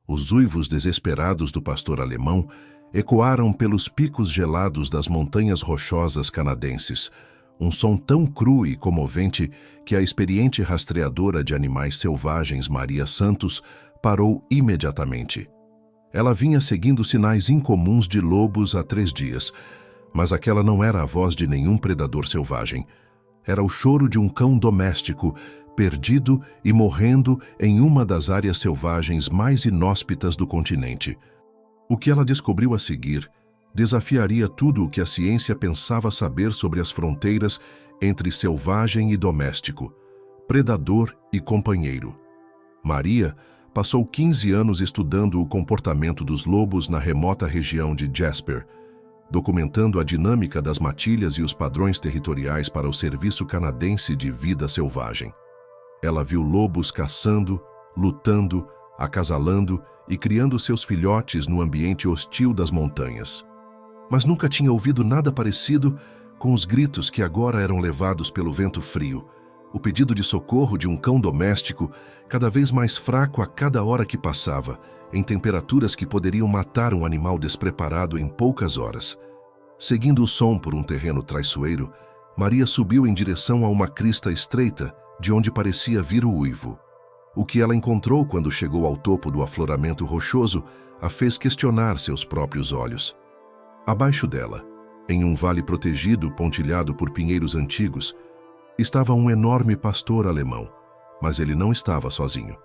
Os uivos desesperados do pastor alemão ecoaram pelos picos gelados das montanhas rochosas canadenses, um som tão cru e comovente que a experiente rastreadora de animais selvagens Maria Santos parou imediatamente. Ela vinha seguindo sinais incomuns de lobos há 3 dias, mas aquela não era a voz de nenhum predador selvagem. Era o choro de um cão doméstico, perdido e morrendo em uma das áreas selvagens mais inóspitas do continente. O que ela descobriu a seguir desafiaria tudo o que a ciência pensava saber sobre as fronteiras entre selvagem e doméstico, predador e companheiro. Maria passou 15 anos estudando o comportamento dos lobos na remota região de Jasper, documentando a dinâmica das matilhas e os padrões territoriais para o Serviço Canadense de Vida Selvagem. Ela viu lobos caçando, lutando, acasalando e criando seus filhotes no ambiente hostil das montanhas. Mas nunca tinha ouvido nada parecido com os gritos que agora eram levados pelo vento frio, o pedido de socorro de um cão doméstico cada vez mais fraco a cada hora que passava, em temperaturas que poderiam matar um animal despreparado em poucas horas. Seguindo o som por um terreno traiçoeiro, Maria subiu em direção a uma crista estreita, de onde parecia vir o uivo. O que ela encontrou quando chegou ao topo do afloramento rochoso a fez questionar seus próprios olhos. Abaixo dela, em um vale protegido pontilhado por pinheiros antigos, estava um enorme pastor alemão, mas ele não estava sozinho.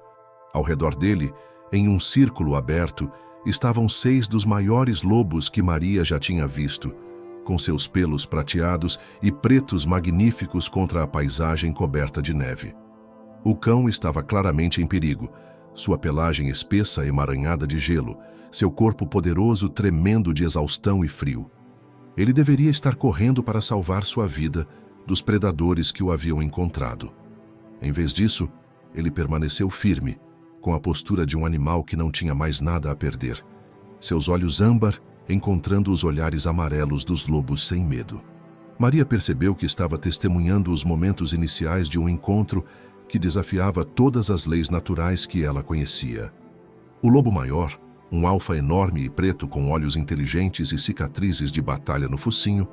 Ao redor dele, em um círculo aberto, estavam 6 dos maiores lobos que Maria já tinha visto, com seus pelos prateados e pretos magníficos contra a paisagem coberta de neve. O cão estava claramente em perigo, sua pelagem espessa emaranhada de gelo, seu corpo poderoso tremendo de exaustão e frio. Ele deveria estar correndo para salvar sua vida dos predadores que o haviam encontrado. Em vez disso, ele permaneceu firme, com a postura de um animal que não tinha mais nada a perder, seus olhos âmbar encontrando os olhares amarelos dos lobos sem medo. Maria percebeu que estava testemunhando os momentos iniciais de um encontro que desafiava todas as leis naturais que ela conhecia. O lobo maior, um alfa enorme e preto com olhos inteligentes e cicatrizes de batalha no focinho,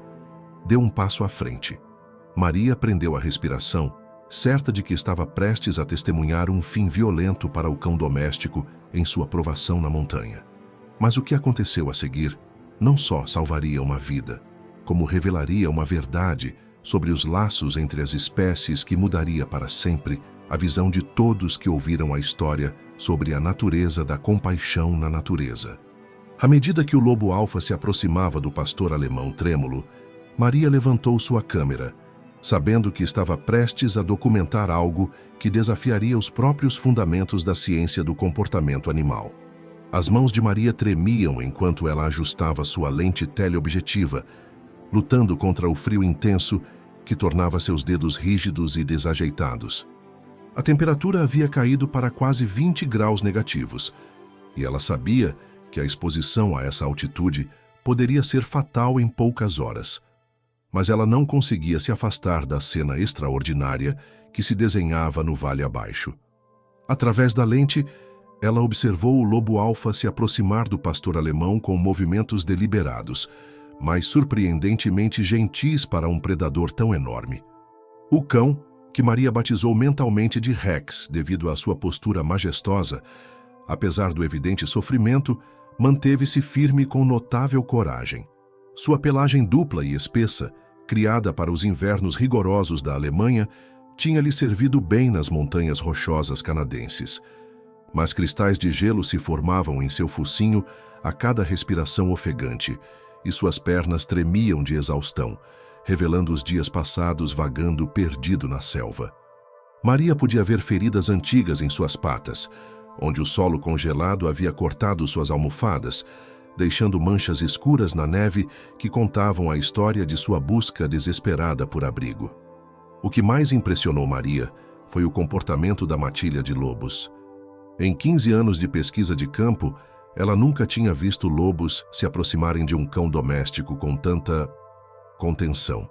deu um passo à frente. Maria prendeu a respiração, certa de que estava prestes a testemunhar um fim violento para o cão doméstico em sua provação na montanha. Mas o que aconteceu a seguir não só salvaria uma vida, como revelaria uma verdade sobre os laços entre as espécies que mudaria para sempre a visão de todos que ouviram a história sobre a natureza da compaixão na natureza. À medida que o lobo alfa se aproximava do pastor alemão trêmulo, Maria levantou sua câmera, sabendo que estava prestes a documentar algo que desafiaria os próprios fundamentos da ciência do comportamento animal. As mãos de Maria tremiam enquanto ela ajustava sua lente teleobjetiva, lutando contra o frio intenso que tornava seus dedos rígidos e desajeitados. A temperatura havia caído para quase 20 graus negativos, e ela sabia que a exposição a essa altitude poderia ser fatal em poucas horas. Mas ela não conseguia se afastar da cena extraordinária que se desenhava no vale abaixo. Através da lente, ela observou o lobo alfa se aproximar do pastor alemão com movimentos deliberados, mas surpreendentemente gentis para um predador tão enorme. O cão, que Maria batizou mentalmente de Rex devido à sua postura majestosa, apesar do evidente sofrimento, manteve-se firme com notável coragem. Sua pelagem dupla e espessa, criada para os invernos rigorosos da Alemanha, tinha-lhe servido bem nas montanhas rochosas canadenses. Mas cristais de gelo se formavam em seu focinho a cada respiração ofegante, e suas pernas tremiam de exaustão, revelando os dias passados vagando perdido na selva. Maria podia ver feridas antigas em suas patas, onde o solo congelado havia cortado suas almofadas, deixando manchas escuras na neve que contavam a história de sua busca desesperada por abrigo. O que mais impressionou Maria foi o comportamento da matilha de lobos. Em 15 anos de pesquisa de campo, ela nunca tinha visto lobos se aproximarem de um cão doméstico com tanta contenção.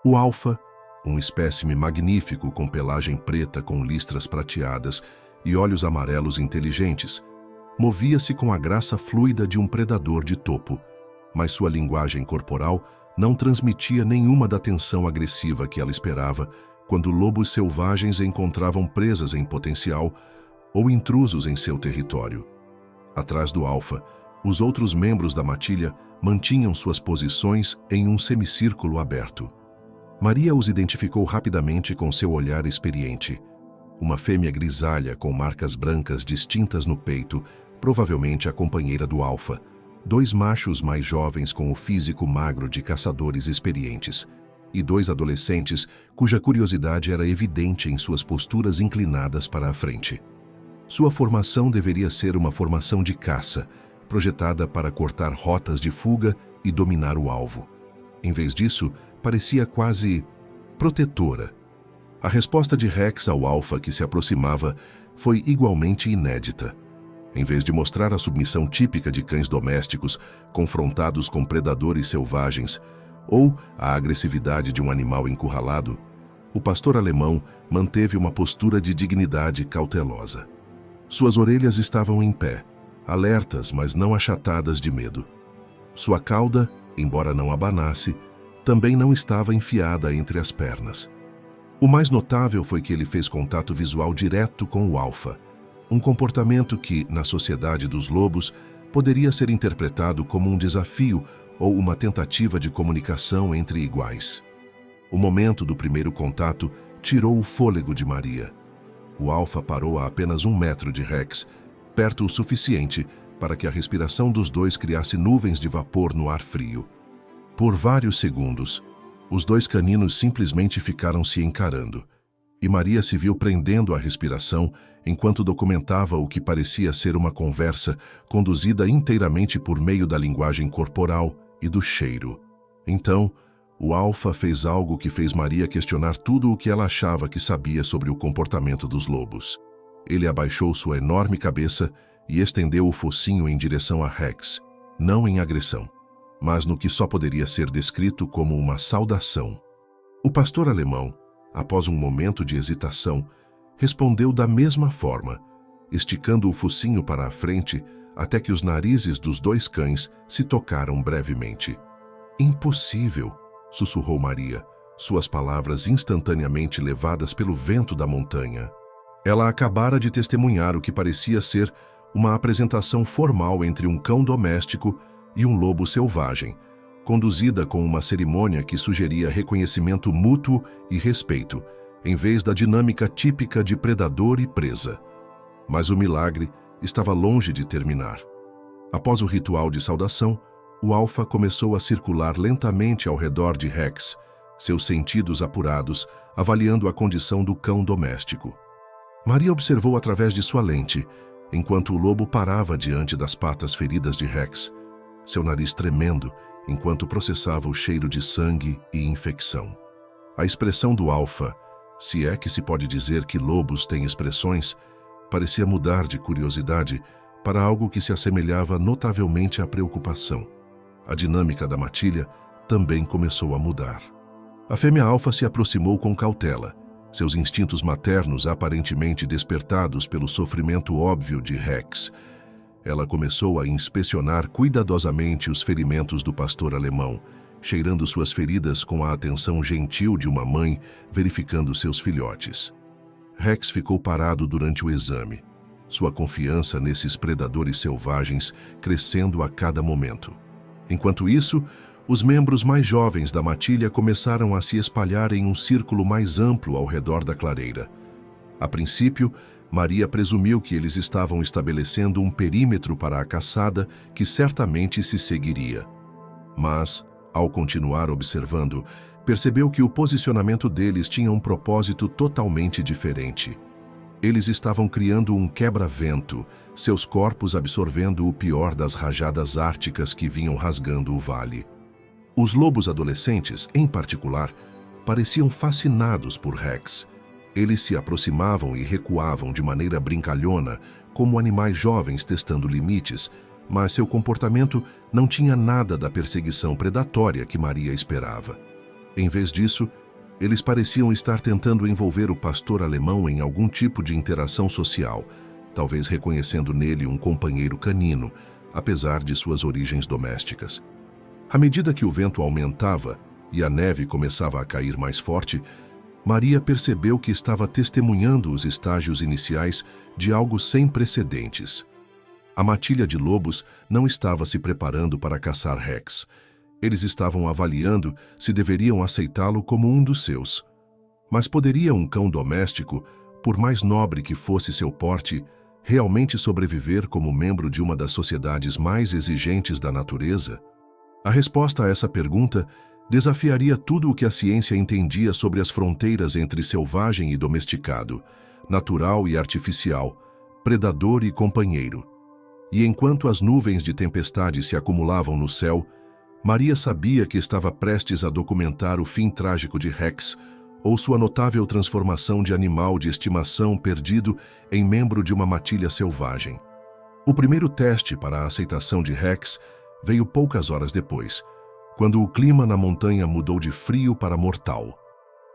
O alfa, um espécime magnífico com pelagem preta com listras prateadas e olhos amarelos inteligentes, movia-se com a graça fluida de um predador de topo, mas sua linguagem corporal não transmitia nenhuma da tensão agressiva que ela esperava quando lobos selvagens encontravam presas em potencial ou intrusos em seu território. Atrás do alfa, os outros membros da matilha mantinham suas posições em um semicírculo aberto. Maria os identificou rapidamente com seu olhar experiente. Uma fêmea grisalha com marcas brancas distintas no peito, provavelmente a companheira do alfa. Dois machos mais jovens com o físico magro de caçadores experientes. E dois adolescentes cuja curiosidade era evidente em suas posturas inclinadas para a frente. Sua formação deveria ser uma formação de caça, projetada para cortar rotas de fuga e dominar o alvo. Em vez disso, parecia quase protetora. A resposta de Rex ao alfa que se aproximava foi igualmente inédita. Em vez de mostrar a submissão típica de cães domésticos confrontados com predadores selvagens ou a agressividade de um animal encurralado, o pastor alemão manteve uma postura de dignidade cautelosa. Suas orelhas estavam em pé, alertas, mas não achatadas de medo. Sua cauda, embora não abanasse, também não estava enfiada entre as pernas. O mais notável foi que ele fez contato visual direto com o alfa, um comportamento que, na sociedade dos lobos, poderia ser interpretado como um desafio ou uma tentativa de comunicação entre iguais. O momento do primeiro contato tirou o fôlego de Maria. O alfa parou a apenas 1 metro de Rex, perto o suficiente para que a respiração dos dois criasse nuvens de vapor no ar frio. Por vários segundos, os dois caninos simplesmente ficaram se encarando, e Maria se viu prendendo a respiração enquanto documentava o que parecia ser uma conversa conduzida inteiramente por meio da linguagem corporal e do cheiro. Então, o alfa fez algo que fez Maria questionar tudo o que ela achava que sabia sobre o comportamento dos lobos. Ele abaixou sua enorme cabeça e estendeu o focinho em direção a Rex, não em agressão, mas no que só poderia ser descrito como uma saudação. O pastor alemão, após um momento de hesitação, respondeu da mesma forma, esticando o focinho para a frente até que os narizes dos dois cães se tocaram brevemente. Impossível, sussurrou Maria, suas palavras instantaneamente levadas pelo vento da montanha. Ela acabara de testemunhar o que parecia ser uma apresentação formal entre um cão doméstico e um lobo selvagem, conduzida com uma cerimônia que sugeria reconhecimento mútuo e respeito, em vez da dinâmica típica de predador e presa. Mas o milagre estava longe de terminar. Após o ritual de saudação, o alfa começou a circular lentamente ao redor de Rex, seus sentidos apurados, avaliando a condição do cão doméstico. Maria observou através de sua lente, enquanto o lobo parava diante das patas feridas de Rex, seu nariz tremendo enquanto processava o cheiro de sangue e infecção. A expressão do alfa, se é que se pode dizer que lobos têm expressões, parecia mudar de curiosidade para algo que se assemelhava notavelmente à preocupação. A dinâmica da matilha também começou a mudar. A fêmea alfa se aproximou com cautela, seus instintos maternos aparentemente despertados pelo sofrimento óbvio de Rex. Ela começou a inspecionar cuidadosamente os ferimentos do pastor alemão, cheirando suas feridas com a atenção gentil de uma mãe verificando seus filhotes. Rex ficou parado durante o exame, sua confiança nesses predadores selvagens crescendo a cada momento. Enquanto isso, os membros mais jovens da matilha começaram a se espalhar em um círculo mais amplo ao redor da clareira. A princípio, Maria presumiu que eles estavam estabelecendo um perímetro para a caçada que certamente se seguiria. Mas, ao continuar observando, percebeu que o posicionamento deles tinha um propósito totalmente diferente. Eles estavam criando um quebra-vento, seus corpos absorvendo o pior das rajadas árticas que vinham rasgando o vale. Os lobos adolescentes, em particular, pareciam fascinados por Rex. Eles se aproximavam e recuavam de maneira brincalhona, como animais jovens testando limites, mas seu comportamento não tinha nada da perseguição predatória que Maria esperava. Em vez disso, eles pareciam estar tentando envolver o pastor alemão em algum tipo de interação social, talvez reconhecendo nele um companheiro canino, apesar de suas origens domésticas. À medida que o vento aumentava e a neve começava a cair mais forte, Maria percebeu que estava testemunhando os estágios iniciais de algo sem precedentes. A matilha de lobos não estava se preparando para caçar Rex. Eles estavam avaliando se deveriam aceitá-lo como um dos seus. Mas poderia um cão doméstico, por mais nobre que fosse seu porte, realmente sobreviver como membro de uma das sociedades mais exigentes da natureza? A resposta a essa pergunta desafiaria tudo o que a ciência entendia sobre as fronteiras entre selvagem e domesticado, natural e artificial, predador e companheiro. E enquanto as nuvens de tempestade se acumulavam no céu, Maria sabia que estava prestes a documentar o fim trágico de Rex, ou sua notável transformação de animal de estimação perdido em membro de uma matilha selvagem. O primeiro teste para a aceitação de Rex veio poucas horas depois, quando o clima na montanha mudou de frio para mortal.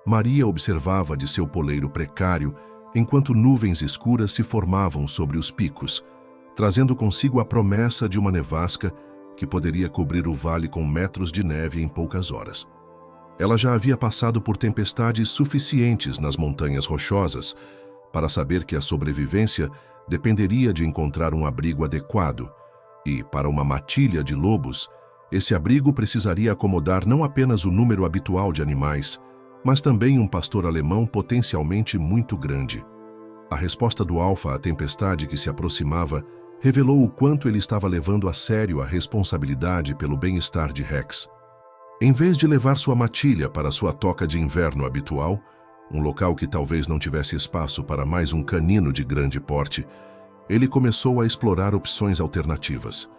Maria observava de seu poleiro precário enquanto nuvens escuras se formavam sobre os picos, trazendo consigo a promessa de uma nevasca que poderia cobrir o vale com metros de neve em poucas horas. Ela já havia passado por tempestades suficientes nas montanhas rochosas para saber que a sobrevivência dependeria de encontrar um abrigo adequado e, para uma matilha de lobos, esse abrigo precisaria acomodar não apenas o número habitual de animais, mas também um pastor alemão potencialmente muito grande. A resposta do alfa à tempestade que se aproximava revelou o quanto ele estava levando a sério a responsabilidade pelo bem-estar de Rex. Em vez de levar sua matilha para sua toca de inverno habitual, um local que talvez não tivesse espaço para mais um canino de grande porte, ele começou a explorar opções alternativas.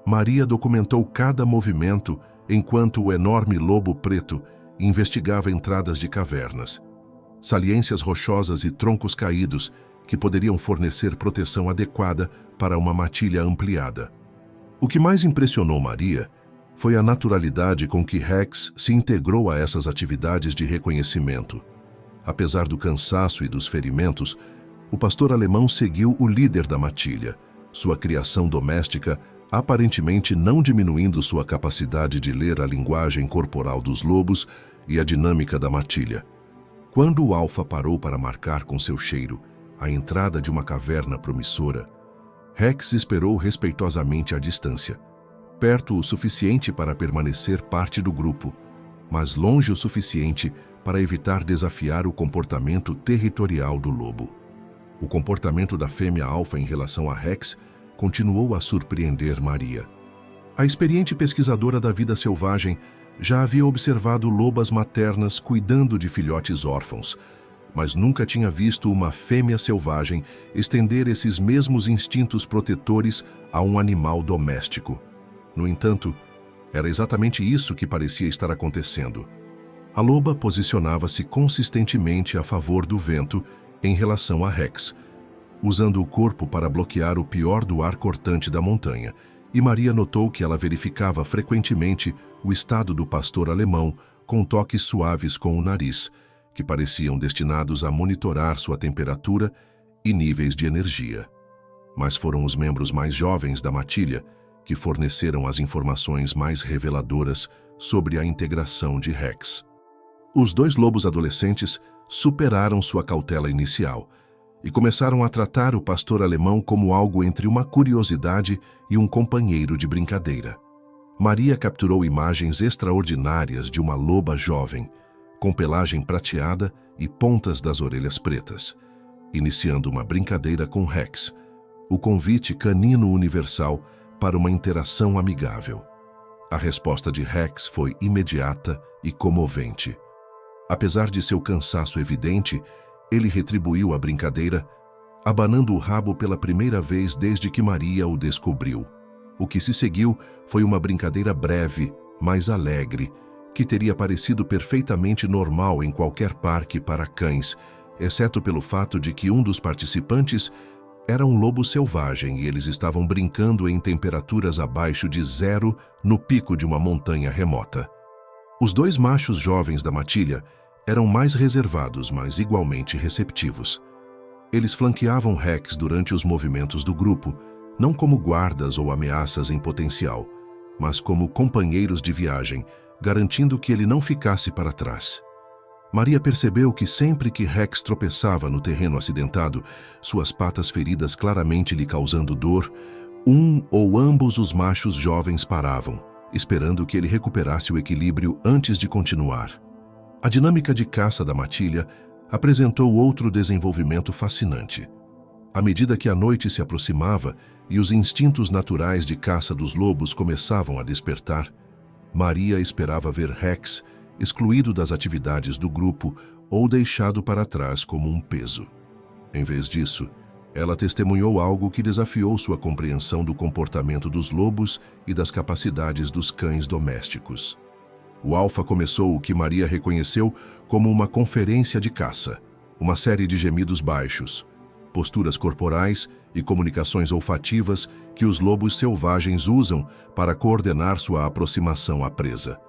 Maria documentou cada movimento enquanto o enorme lobo preto investigava entradas de cavernas, saliências rochosas e troncos caídos que poderiam fornecer proteção adequada para uma matilha ampliada. O que mais impressionou Maria foi a naturalidade com que Rex se integrou a essas atividades de reconhecimento. Apesar do cansaço e dos ferimentos, o pastor alemão seguiu o líder da matilha, sua criação doméstica aparentemente não diminuindo sua capacidade de ler a linguagem corporal dos lobos e a dinâmica da matilha. Quando o alfa parou para marcar com seu cheiro a entrada de uma caverna promissora, Rex esperou respeitosamente à distância, perto o suficiente para permanecer parte do grupo, mas longe o suficiente para evitar desafiar o comportamento territorial do lobo. O comportamento da fêmea alfa em relação a Rex continuou a surpreender Maria. A experiente pesquisadora da vida selvagem já havia observado lobas maternas cuidando de filhotes órfãos, mas nunca tinha visto uma fêmea selvagem estender esses mesmos instintos protetores a um animal doméstico. No entanto, era exatamente isso que parecia estar acontecendo. A loba posicionava-se consistentemente a favor do vento em relação a Rex, usando o corpo para bloquear o pior do ar cortante da montanha, e Maria notou que ela verificava frequentemente o estado do pastor alemão com toques suaves com o nariz, que pareciam destinados a monitorar sua temperatura e níveis de energia. Mas foram os membros mais jovens da matilha que forneceram as informações mais reveladoras sobre a integração de Rex. Os dois lobos adolescentes superaram sua cautela inicial e começaram a tratar o pastor alemão como algo entre uma curiosidade e um companheiro de brincadeira. Maria capturou imagens extraordinárias de uma loba jovem, com pelagem prateada e pontas das orelhas pretas, iniciando uma brincadeira com Rex, o convite canino universal para uma interação amigável. A resposta de Rex foi imediata e comovente. Apesar de seu cansaço evidente, ele retribuiu a brincadeira, abanando o rabo pela primeira vez desde que Maria o descobriu. O que se seguiu foi uma brincadeira breve, mas alegre, que teria parecido perfeitamente normal em qualquer parque para cães, exceto pelo fato de que um dos participantes era um lobo selvagem e eles estavam brincando em temperaturas abaixo de zero no pico de uma montanha remota. Os dois machos jovens da matilha eram mais reservados, mas igualmente receptivos. Eles flanqueavam Rex durante os movimentos do grupo, não como guardas ou ameaças em potencial, mas como companheiros de viagem, garantindo que ele não ficasse para trás. Maria percebeu que sempre que Rex tropeçava no terreno acidentado, suas patas feridas claramente lhe causando dor, um ou ambos os machos jovens paravam, esperando que ele recuperasse o equilíbrio antes de continuar. A dinâmica de caça da matilha apresentou outro desenvolvimento fascinante. À medida que a noite se aproximava e os instintos naturais de caça dos lobos começavam a despertar, Maria esperava ver Rex excluído das atividades do grupo ou deixado para trás como um peso. Em vez disso, ela testemunhou algo que desafiou sua compreensão do comportamento dos lobos e das capacidades dos cães domésticos. O alfa começou o que Maria reconheceu como uma conferência de caça, uma série de gemidos baixos, posturas corporais e comunicações olfativas que os lobos selvagens usam para coordenar sua aproximação à presa.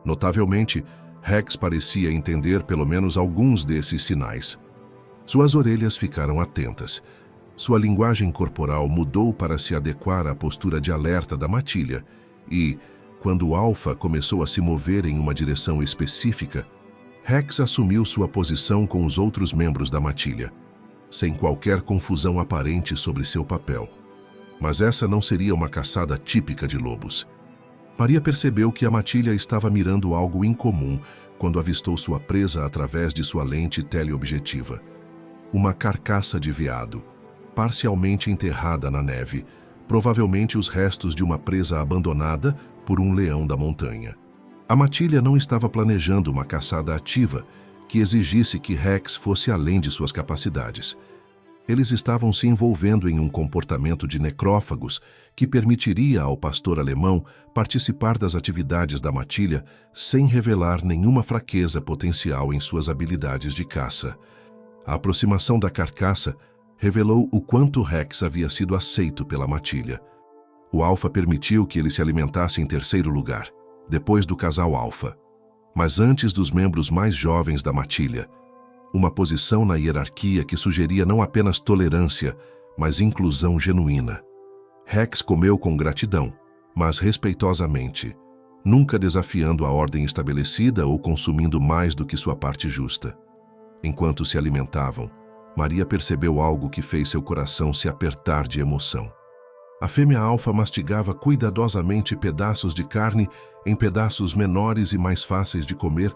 Notavelmente, Rex parecia entender pelo menos alguns desses sinais. Suas orelhas ficaram atentas. Sua linguagem corporal mudou para se adequar à postura de alerta da matilha e, quando o alfa começou a se mover em uma direção específica, Rex assumiu sua posição com os outros membros da matilha, sem qualquer confusão aparente sobre seu papel. Mas essa não seria uma caçada típica de lobos. Maria percebeu que a matilha estava mirando algo incomum quando avistou sua presa através de sua lente teleobjetiva. Uma carcaça de veado, parcialmente enterrada na neve, provavelmente os restos de uma presa abandonada por um leão da montanha. A matilha não estava planejando uma caçada ativa que exigisse que Rex fosse além de suas capacidades. Eles estavam se envolvendo em um comportamento de necrófagos que permitiria ao pastor alemão participar das atividades da matilha sem revelar nenhuma fraqueza potencial em suas habilidades de caça. A aproximação da carcaça revelou o quanto Rex havia sido aceito pela matilha. O alfa permitiu que ele se alimentasse em terceiro lugar, depois do casal alfa, mas antes dos membros mais jovens da matilha, uma posição na hierarquia que sugeria não apenas tolerância, mas inclusão genuína. Rex comeu com gratidão, mas respeitosamente, nunca desafiando a ordem estabelecida ou consumindo mais do que sua parte justa. Enquanto se alimentavam, Maria percebeu algo que fez seu coração se apertar de emoção. A fêmea alfa mastigava cuidadosamente pedaços de carne em pedaços menores e mais fáceis de comer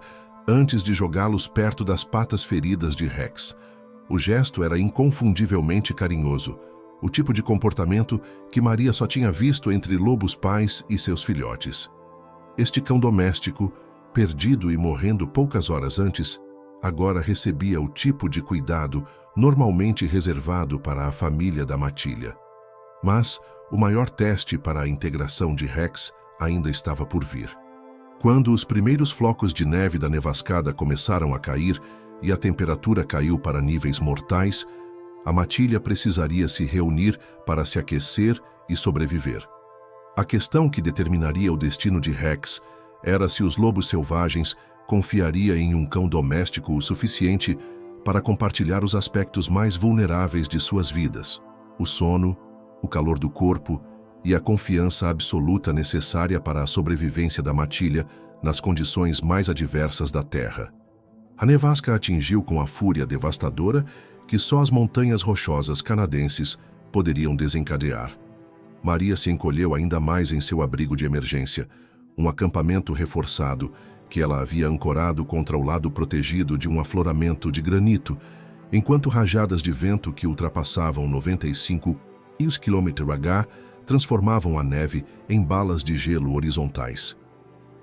antes de jogá-los perto das patas feridas de Rex. O gesto era inconfundivelmente carinhoso, o tipo de comportamento que Maria só tinha visto entre lobos pais e seus filhotes. Este cão doméstico, perdido e morrendo poucas horas antes, agora recebia o tipo de cuidado normalmente reservado para a família da matilha. Mas o maior teste para a integração de Rex ainda estava por vir. Quando os primeiros flocos de neve da nevascada começaram a cair e a temperatura caiu para níveis mortais, a matilha precisaria se reunir para se aquecer e sobreviver. A questão que determinaria o destino de Rex era se os lobos selvagens confiariam em um cão doméstico o suficiente para compartilhar os aspectos mais vulneráveis de suas vidas: o sono, o calor do corpo e a confiança absoluta necessária para a sobrevivência da matilha nas condições mais adversas da Terra. A nevasca atingiu com a fúria devastadora que só as montanhas rochosas canadenses poderiam desencadear. Maria se encolheu ainda mais em seu abrigo de emergência, um acampamento reforçado que ela havia ancorado contra o lado protegido de um afloramento de granito, enquanto rajadas de vento que ultrapassavam 95 km/h transformavam a neve em balas de gelo horizontais.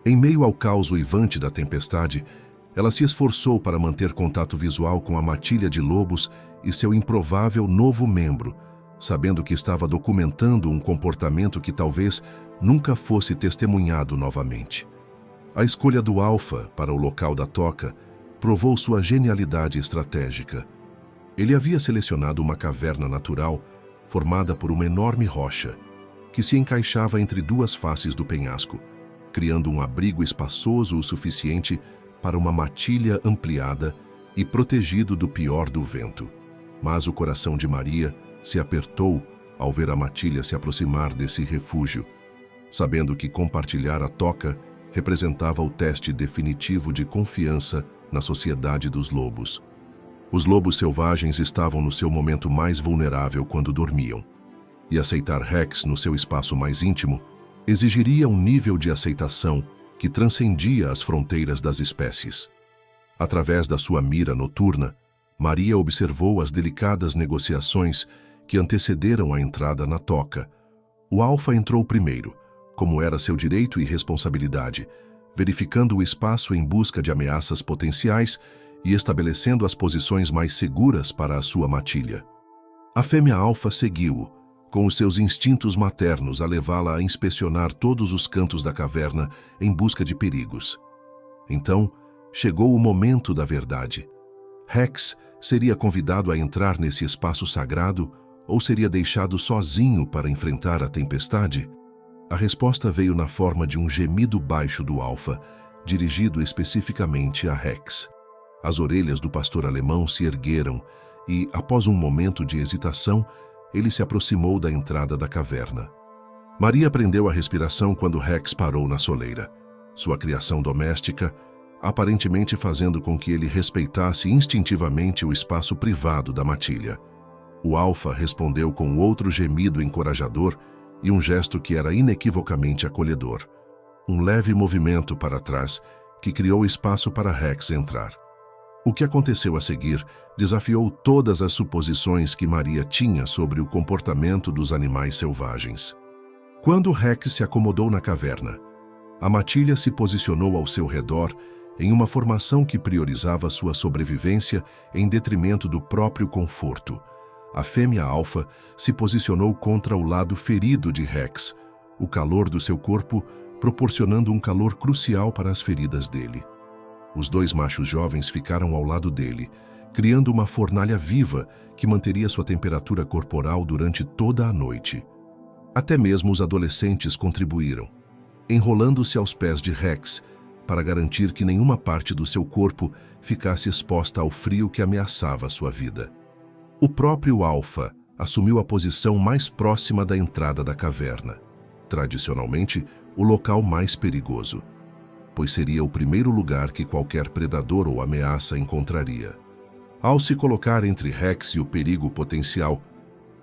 Em meio ao caos uivante da tempestade, ela se esforçou para manter contato visual com a matilha de lobos e seu improvável novo membro, sabendo que estava documentando um comportamento que talvez nunca fosse testemunhado novamente. A escolha do alfa para o local da toca provou sua genialidade estratégica. Ele havia selecionado uma caverna natural formada por uma enorme rocha, que se encaixava entre duas faces do penhasco, criando um abrigo espaçoso o suficiente para uma matilha ampliada e protegido do pior do vento. Mas o coração de Maria se apertou ao ver a matilha se aproximar desse refúgio, sabendo que compartilhar a toca representava o teste definitivo de confiança na sociedade dos lobos. Os lobos selvagens estavam no seu momento mais vulnerável quando dormiam, e aceitar Rex no seu espaço mais íntimo exigiria um nível de aceitação que transcendia as fronteiras das espécies. Através da sua mira noturna, Maria observou as delicadas negociações que antecederam a entrada na toca. O alfa entrou primeiro, como era seu direito e responsabilidade, verificando o espaço em busca de ameaças potenciais e estabelecendo as posições mais seguras para a sua matilha. A fêmea alfa seguiu-o, com os seus instintos maternos a levá-la a inspecionar todos os cantos da caverna em busca de perigos. Então, chegou o momento da verdade. Rex seria convidado a entrar nesse espaço sagrado ou seria deixado sozinho para enfrentar a tempestade? A resposta veio na forma de um gemido baixo do alfa, dirigido especificamente a Rex. As orelhas do pastor alemão se ergueram e, após um momento de hesitação, ele se aproximou da entrada da caverna. Maria prendeu a respiração quando Rex parou na soleira. Sua criação doméstica, aparentemente fazendo com que ele respeitasse instintivamente o espaço privado da matilha. O alfa respondeu com outro gemido encorajador e um gesto que era inequivocamente acolhedor. Um leve movimento para trás que criou espaço para Rex entrar. O que aconteceu a seguir desafiou todas as suposições que Maria tinha sobre o comportamento dos animais selvagens. Quando Rex se acomodou na caverna, a matilha se posicionou ao seu redor em uma formação que priorizava sua sobrevivência em detrimento do próprio conforto. A fêmea alfa se posicionou contra o lado ferido de Rex, o calor do seu corpo proporcionando um calor crucial para as feridas dele. Os dois machos jovens ficaram ao lado dele, criando uma fornalha viva que manteria sua temperatura corporal durante toda a noite. Até mesmo os adolescentes contribuíram, enrolando-se aos pés de Rex para garantir que nenhuma parte do seu corpo ficasse exposta ao frio que ameaçava sua vida. O próprio alfa assumiu a posição mais próxima da entrada da caverna, tradicionalmente o local mais perigoso, pois seria o primeiro lugar que qualquer predador ou ameaça encontraria. Ao se colocar entre Rex e o perigo potencial,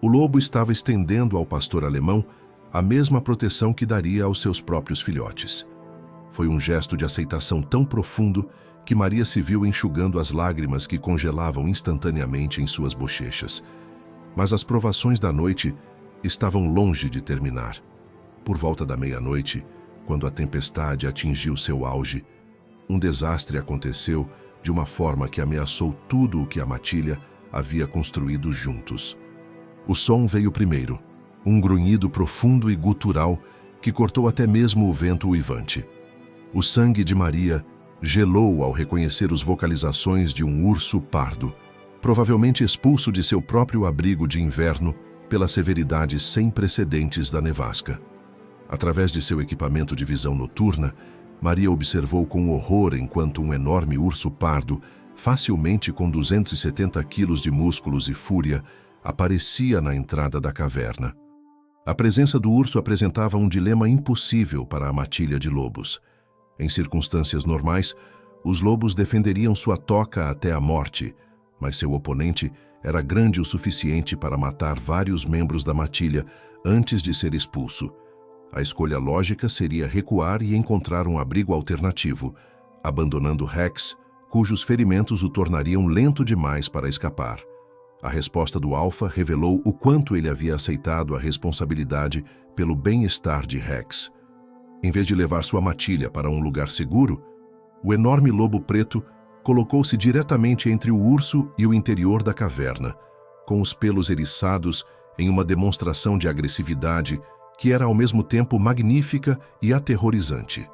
o lobo estava estendendo ao pastor alemão a mesma proteção que daria aos seus próprios filhotes. Foi um gesto de aceitação tão profundo que Maria se viu enxugando as lágrimas que congelavam instantaneamente em suas bochechas. Mas as provações da noite estavam longe de terminar. Por volta da meia-noite, quando a tempestade atingiu seu auge, um desastre aconteceu de uma forma que ameaçou tudo o que a matilha havia construído juntos. O som veio primeiro, um grunhido profundo e gutural que cortou até mesmo o vento uivante. O sangue de Maria gelou ao reconhecer as vocalizações de um urso pardo, provavelmente expulso de seu próprio abrigo de inverno pela severidade sem precedentes da nevasca. Através de seu equipamento de visão noturna, Maria observou com horror enquanto um enorme urso pardo, facilmente com 270 quilos de músculos e fúria, aparecia na entrada da caverna. A presença do urso apresentava um dilema impossível para a matilha de lobos. Em circunstâncias normais, os lobos defenderiam sua toca até a morte, mas seu oponente era grande o suficiente para matar vários membros da matilha antes de ser expulso. A escolha lógica seria recuar e encontrar um abrigo alternativo, abandonando Rex, cujos ferimentos o tornariam lento demais para escapar. A resposta do alfa revelou o quanto ele havia aceitado a responsabilidade pelo bem-estar de Rex. Em vez de levar sua matilha para um lugar seguro, o enorme lobo preto colocou-se diretamente entre o urso e o interior da caverna, com os pelos eriçados em uma demonstração de agressividade que era ao mesmo tempo magnífica e aterrorizante.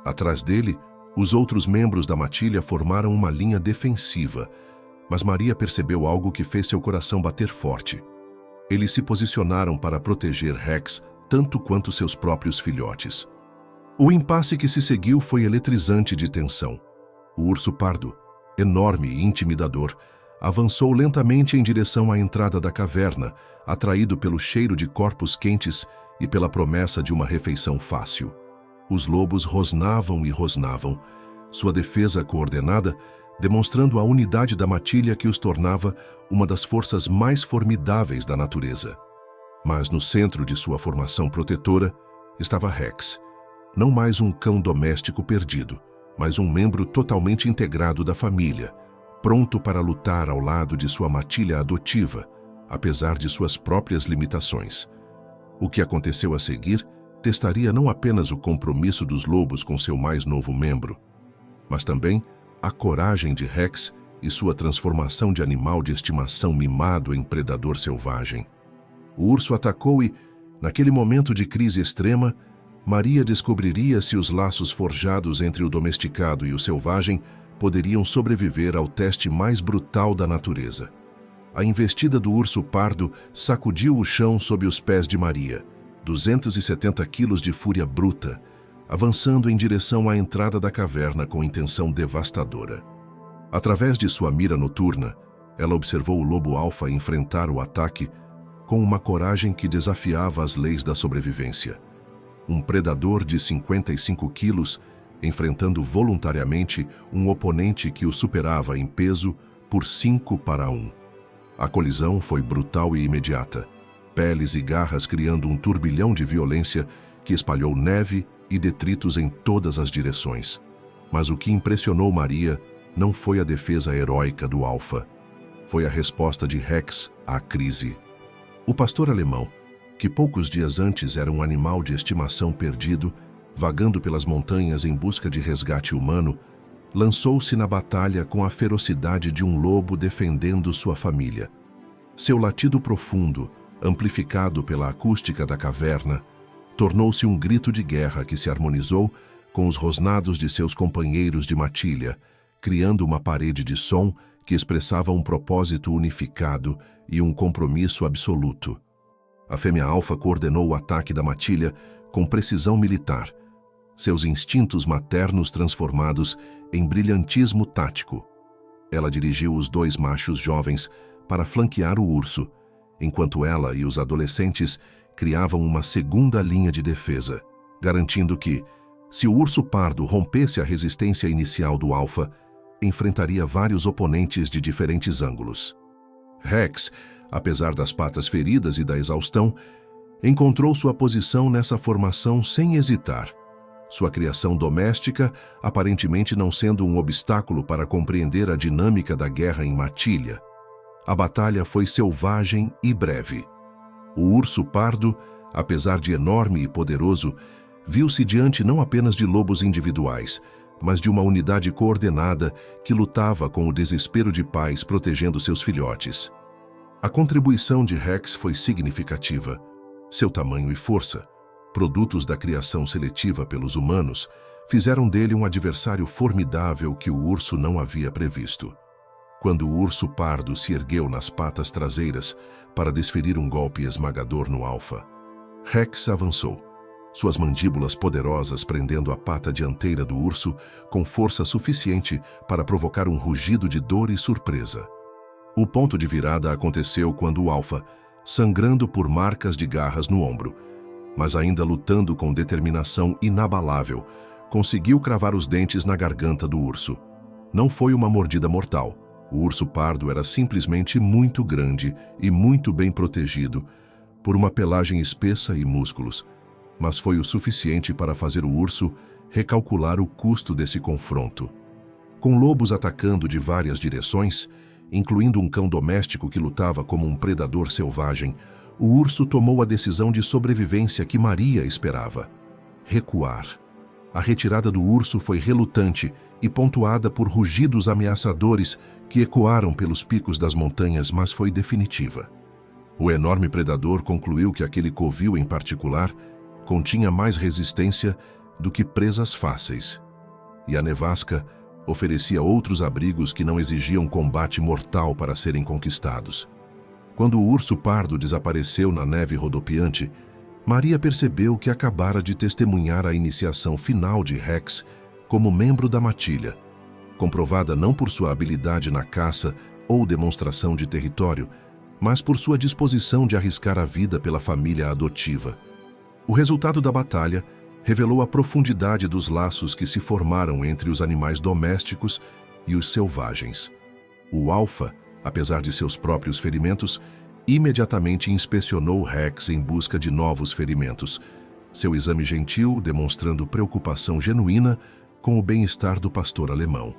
Atrás dele, os outros membros da matilha formaram uma linha defensiva, mas Maria percebeu algo que fez seu coração bater forte. Eles se posicionaram para proteger Rex tanto quanto seus próprios filhotes. O impasse que se seguiu foi eletrizante de tensão. O urso pardo, enorme e intimidador, avançou lentamente em direção à entrada da caverna, atraído pelo cheiro de corpos quentes e pela promessa de uma refeição fácil. Os lobos rosnavam e rosnavam, sua defesa coordenada, demonstrando a unidade da matilha que os tornava uma das forças mais formidáveis da natureza. Mas no centro de sua formação protetora estava Rex, não mais um cão doméstico perdido, mas um membro totalmente integrado da família, pronto para lutar ao lado de sua matilha adotiva, apesar de suas próprias limitações. O que aconteceu a seguir testaria não apenas o compromisso dos lobos com seu mais novo membro, mas também a coragem de Rex e sua transformação de animal de estimação mimado em predador selvagem. O urso atacou e, naquele momento de crise extrema, Maria descobriria se os laços forjados entre o domesticado e o selvagem poderiam sobreviver ao teste mais brutal da natureza. A investida do urso pardo sacudiu o chão sob os pés de Maria, 270 quilos de fúria bruta, avançando em direção à entrada da caverna com intenção devastadora. Através de sua mira noturna, ela observou o lobo alfa enfrentar o ataque com uma coragem que desafiava as leis da sobrevivência. Um predador de 55 quilos enfrentando voluntariamente um oponente que o superava em peso por 5-1. A colisão foi brutal e imediata, peles e garras criando um turbilhão de violência que espalhou neve e detritos em todas as direções. Mas o que impressionou Maria não foi a defesa heróica do alfa, foi a resposta de Rex à crise. O pastor alemão, que poucos dias antes era um animal de estimação perdido, vagando pelas montanhas em busca de resgate humano, lançou-se na batalha com a ferocidade de um lobo defendendo sua família. Seu latido profundo, amplificado pela acústica da caverna, tornou-se um grito de guerra que se harmonizou com os rosnados de seus companheiros de matilha, criando uma parede de som que expressava um propósito unificado e um compromisso absoluto. A fêmea alfa coordenou o ataque da matilha com precisão militar, seus instintos maternos transformados em brilhantismo tático. Ela dirigiu os dois machos jovens para flanquear o urso, enquanto ela e os adolescentes criavam uma segunda linha de defesa, garantindo que, se o urso pardo rompesse a resistência inicial do alfa, enfrentaria vários oponentes de diferentes ângulos. Rex, apesar das patas feridas e da exaustão, encontrou sua posição nessa formação sem hesitar, sua criação doméstica aparentemente não sendo um obstáculo para compreender a dinâmica da guerra em matilha. A batalha foi selvagem e breve. O urso pardo, apesar de enorme e poderoso, viu-se diante não apenas de lobos individuais, mas de uma unidade coordenada que lutava com o desespero de pais protegendo seus filhotes. A contribuição de Rex foi significativa. Seu tamanho e força, produtos da criação seletiva pelos humanos, fizeram dele um adversário formidável que o urso não havia previsto. Quando o urso pardo se ergueu nas patas traseiras para desferir um golpe esmagador no alfa, Rex avançou, suas mandíbulas poderosas prendendo a pata dianteira do urso com força suficiente para provocar um rugido de dor e surpresa. O ponto de virada aconteceu quando o alfa, sangrando por marcas de garras no ombro, mas ainda lutando com determinação inabalável, conseguiu cravar os dentes na garganta do urso. Não foi uma mordida mortal. O urso pardo era simplesmente muito grande e muito bem protegido por uma pelagem espessa e músculos, mas foi o suficiente para fazer o urso recalcular o custo desse confronto. Com lobos atacando de várias direções, incluindo um cão doméstico que lutava como um predador selvagem, o urso tomou a decisão de sobrevivência que Maria esperava: recuar. A retirada do urso foi relutante e pontuada por rugidos ameaçadores que ecoaram pelos picos das montanhas, mas foi definitiva. O enorme predador concluiu que aquele covil em particular continha mais resistência do que presas fáceis, e a nevasca oferecia outros abrigos que não exigiam combate mortal para serem conquistados. Quando o urso pardo desapareceu na neve rodopiante, Maria percebeu que acabara de testemunhar a iniciação final de Rex como membro da matilha, comprovada não por sua habilidade na caça ou demonstração de território, mas por sua disposição de arriscar a vida pela família adotiva. O resultado da batalha revelou a profundidade dos laços que se formaram entre os animais domésticos e os selvagens. O alfa, apesar de seus próprios ferimentos, imediatamente inspecionou Rex em busca de novos ferimentos, seu exame gentil demonstrando preocupação genuína com o bem-estar do pastor alemão.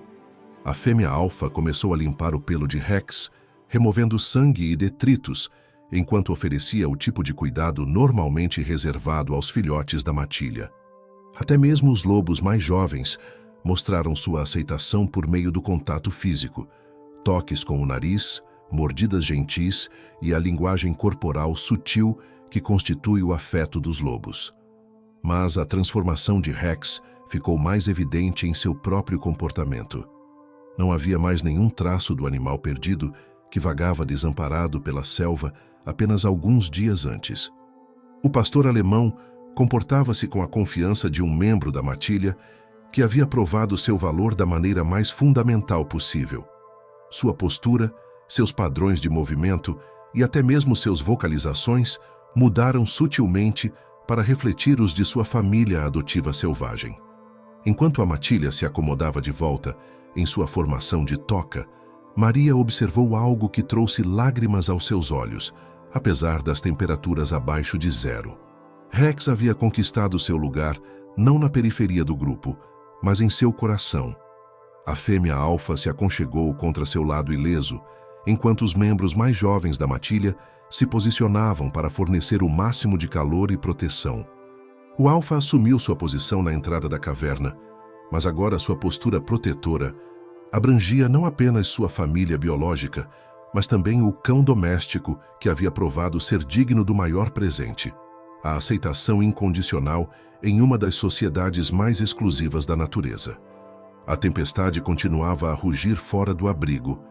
A fêmea alfa começou a limpar o pelo de Rex, removendo sangue e detritos, enquanto oferecia o tipo de cuidado normalmente reservado aos filhotes da matilha. Até mesmo os lobos mais jovens mostraram sua aceitação por meio do contato físico, toques com o nariz, mordidas gentis e a linguagem corporal sutil que constitui o afeto dos lobos. Mas a transformação de Rex ficou mais evidente em seu próprio comportamento. Não havia mais nenhum traço do animal perdido que vagava desamparado pela selva apenas alguns dias antes. O pastor alemão comportava-se com a confiança de um membro da matilha que havia provado seu valor da maneira mais fundamental possível. Sua postura, seus padrões de movimento e até mesmo seus vocalizações mudaram sutilmente para refletir os de sua família adotiva selvagem. Enquanto a matilha se acomodava de volta em sua formação de toca, Maria observou algo que trouxe lágrimas aos seus olhos, apesar das temperaturas abaixo de zero. Rex havia conquistado seu lugar não na periferia do grupo, mas em seu coração. A fêmea alfa se aconchegou contra seu lado ileso, enquanto os membros mais jovens da matilha se posicionavam para fornecer o máximo de calor e proteção. O alfa assumiu sua posição na entrada da caverna, mas agora sua postura protetora abrangia não apenas sua família biológica, mas também o cão doméstico que havia provado ser digno do maior presente, a aceitação incondicional em uma das sociedades mais exclusivas da natureza. A tempestade continuava a rugir fora do abrigo,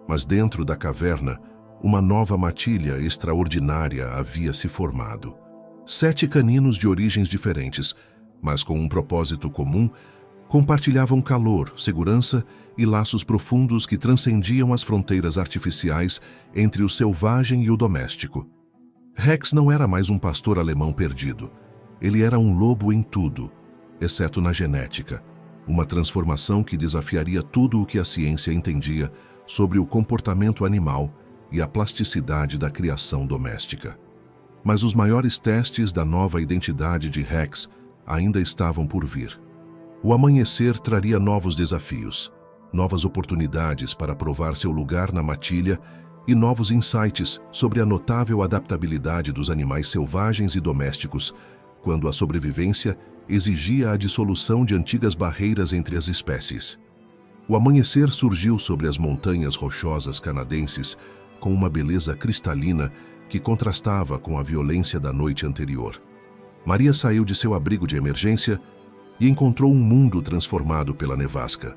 mas dentro da caverna, uma nova matilha extraordinária havia se formado. 7 caninos de origens diferentes, mas com um propósito comum, compartilhavam calor, segurança e laços profundos que transcendiam as fronteiras artificiais entre o selvagem e o doméstico. Rex não era mais um pastor alemão perdido. Ele era um lobo em tudo, exceto na genética, uma transformação que desafiaria tudo o que a ciência entendia sobre o comportamento animal e a plasticidade da criação doméstica. Mas os maiores testes da nova identidade de Rex ainda estavam por vir. O amanhecer traria novos desafios, novas oportunidades para provar seu lugar na matilha e novos insights sobre a notável adaptabilidade dos animais selvagens e domésticos, quando a sobrevivência exigia a dissolução de antigas barreiras entre as espécies. O amanhecer surgiu sobre as montanhas rochosas canadenses com uma beleza cristalina que contrastava com a violência da noite anterior. Maria saiu de seu abrigo de emergência e encontrou um mundo transformado pela nevasca.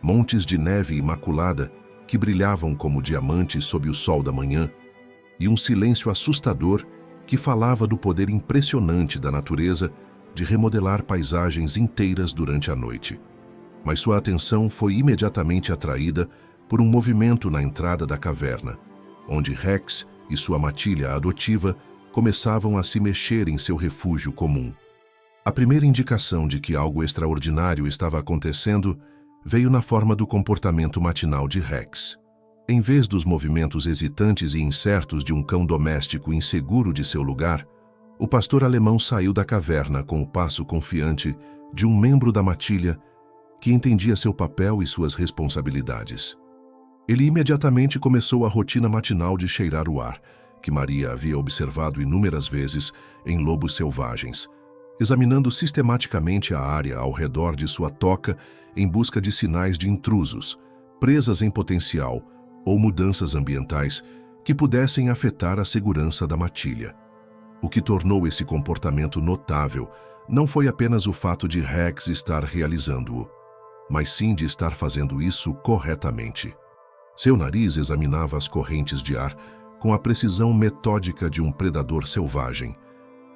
Montes de neve imaculada que brilhavam como diamantes sob o sol da manhã, e um silêncio assustador que falava do poder impressionante da natureza de remodelar paisagens inteiras durante a noite. Mas sua atenção foi imediatamente atraída por um movimento na entrada da caverna, onde Rex e sua matilha adotiva começavam a se mexer em seu refúgio comum. A primeira indicação de que algo extraordinário estava acontecendo veio na forma do comportamento matinal de Rex. Em vez dos movimentos hesitantes e incertos de um cão doméstico inseguro de seu lugar, o pastor alemão saiu da caverna com o passo confiante de um membro da matilha que entendia seu papel e suas responsabilidades. Ele imediatamente começou a rotina matinal de cheirar o ar, que Maria havia observado inúmeras vezes em lobos selvagens, examinando sistematicamente a área ao redor de sua toca em busca de sinais de intrusos, presas em potencial ou mudanças ambientais que pudessem afetar a segurança da matilha. O que tornou esse comportamento notável não foi apenas o fato de Rex estar realizando-o, mas sim de estar fazendo isso corretamente. Seu nariz examinava as correntes de ar com a precisão metódica de um predador selvagem.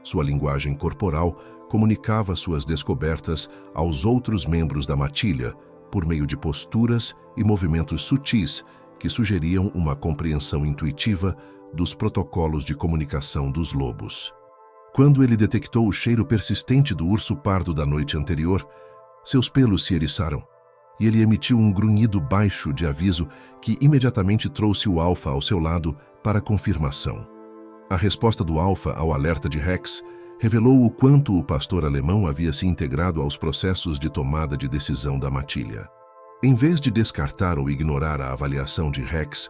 Sua linguagem corporal comunicava suas descobertas aos outros membros da matilha por meio de posturas e movimentos sutis que sugeriam uma compreensão intuitiva dos protocolos de comunicação dos lobos. Quando ele detectou o cheiro persistente do urso pardo da noite anterior, seus pelos se eriçaram e ele emitiu um grunhido baixo de aviso que imediatamente trouxe o alfa ao seu lado para confirmação. A resposta do alfa ao alerta de Rex revelou o quanto o pastor alemão havia se integrado aos processos de tomada de decisão da matilha. Em vez de descartar ou ignorar a avaliação de Rex,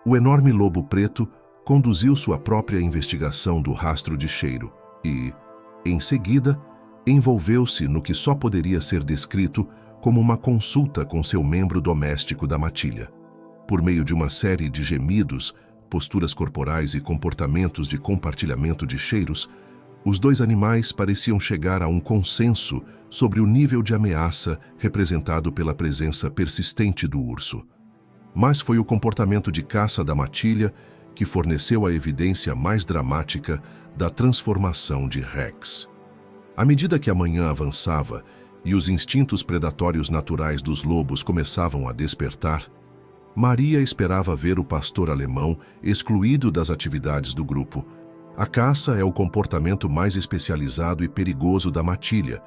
o enorme lobo preto conduziu sua própria investigação do rastro de cheiro e, em seguida, envolveu-se no que só poderia ser descrito como uma consulta com seu membro doméstico da matilha. Por meio de uma série de gemidos, posturas corporais e comportamentos de compartilhamento de cheiros, os dois animais pareciam chegar a um consenso sobre o nível de ameaça representado pela presença persistente do urso. Mas foi o comportamento de caça da matilha que forneceu a evidência mais dramática da transformação de Rex. À medida que a manhã avançava e os instintos predatórios naturais dos lobos começavam a despertar, Maria esperava ver o pastor alemão excluído das atividades do grupo. A caça é o comportamento mais especializado e perigoso da matilha,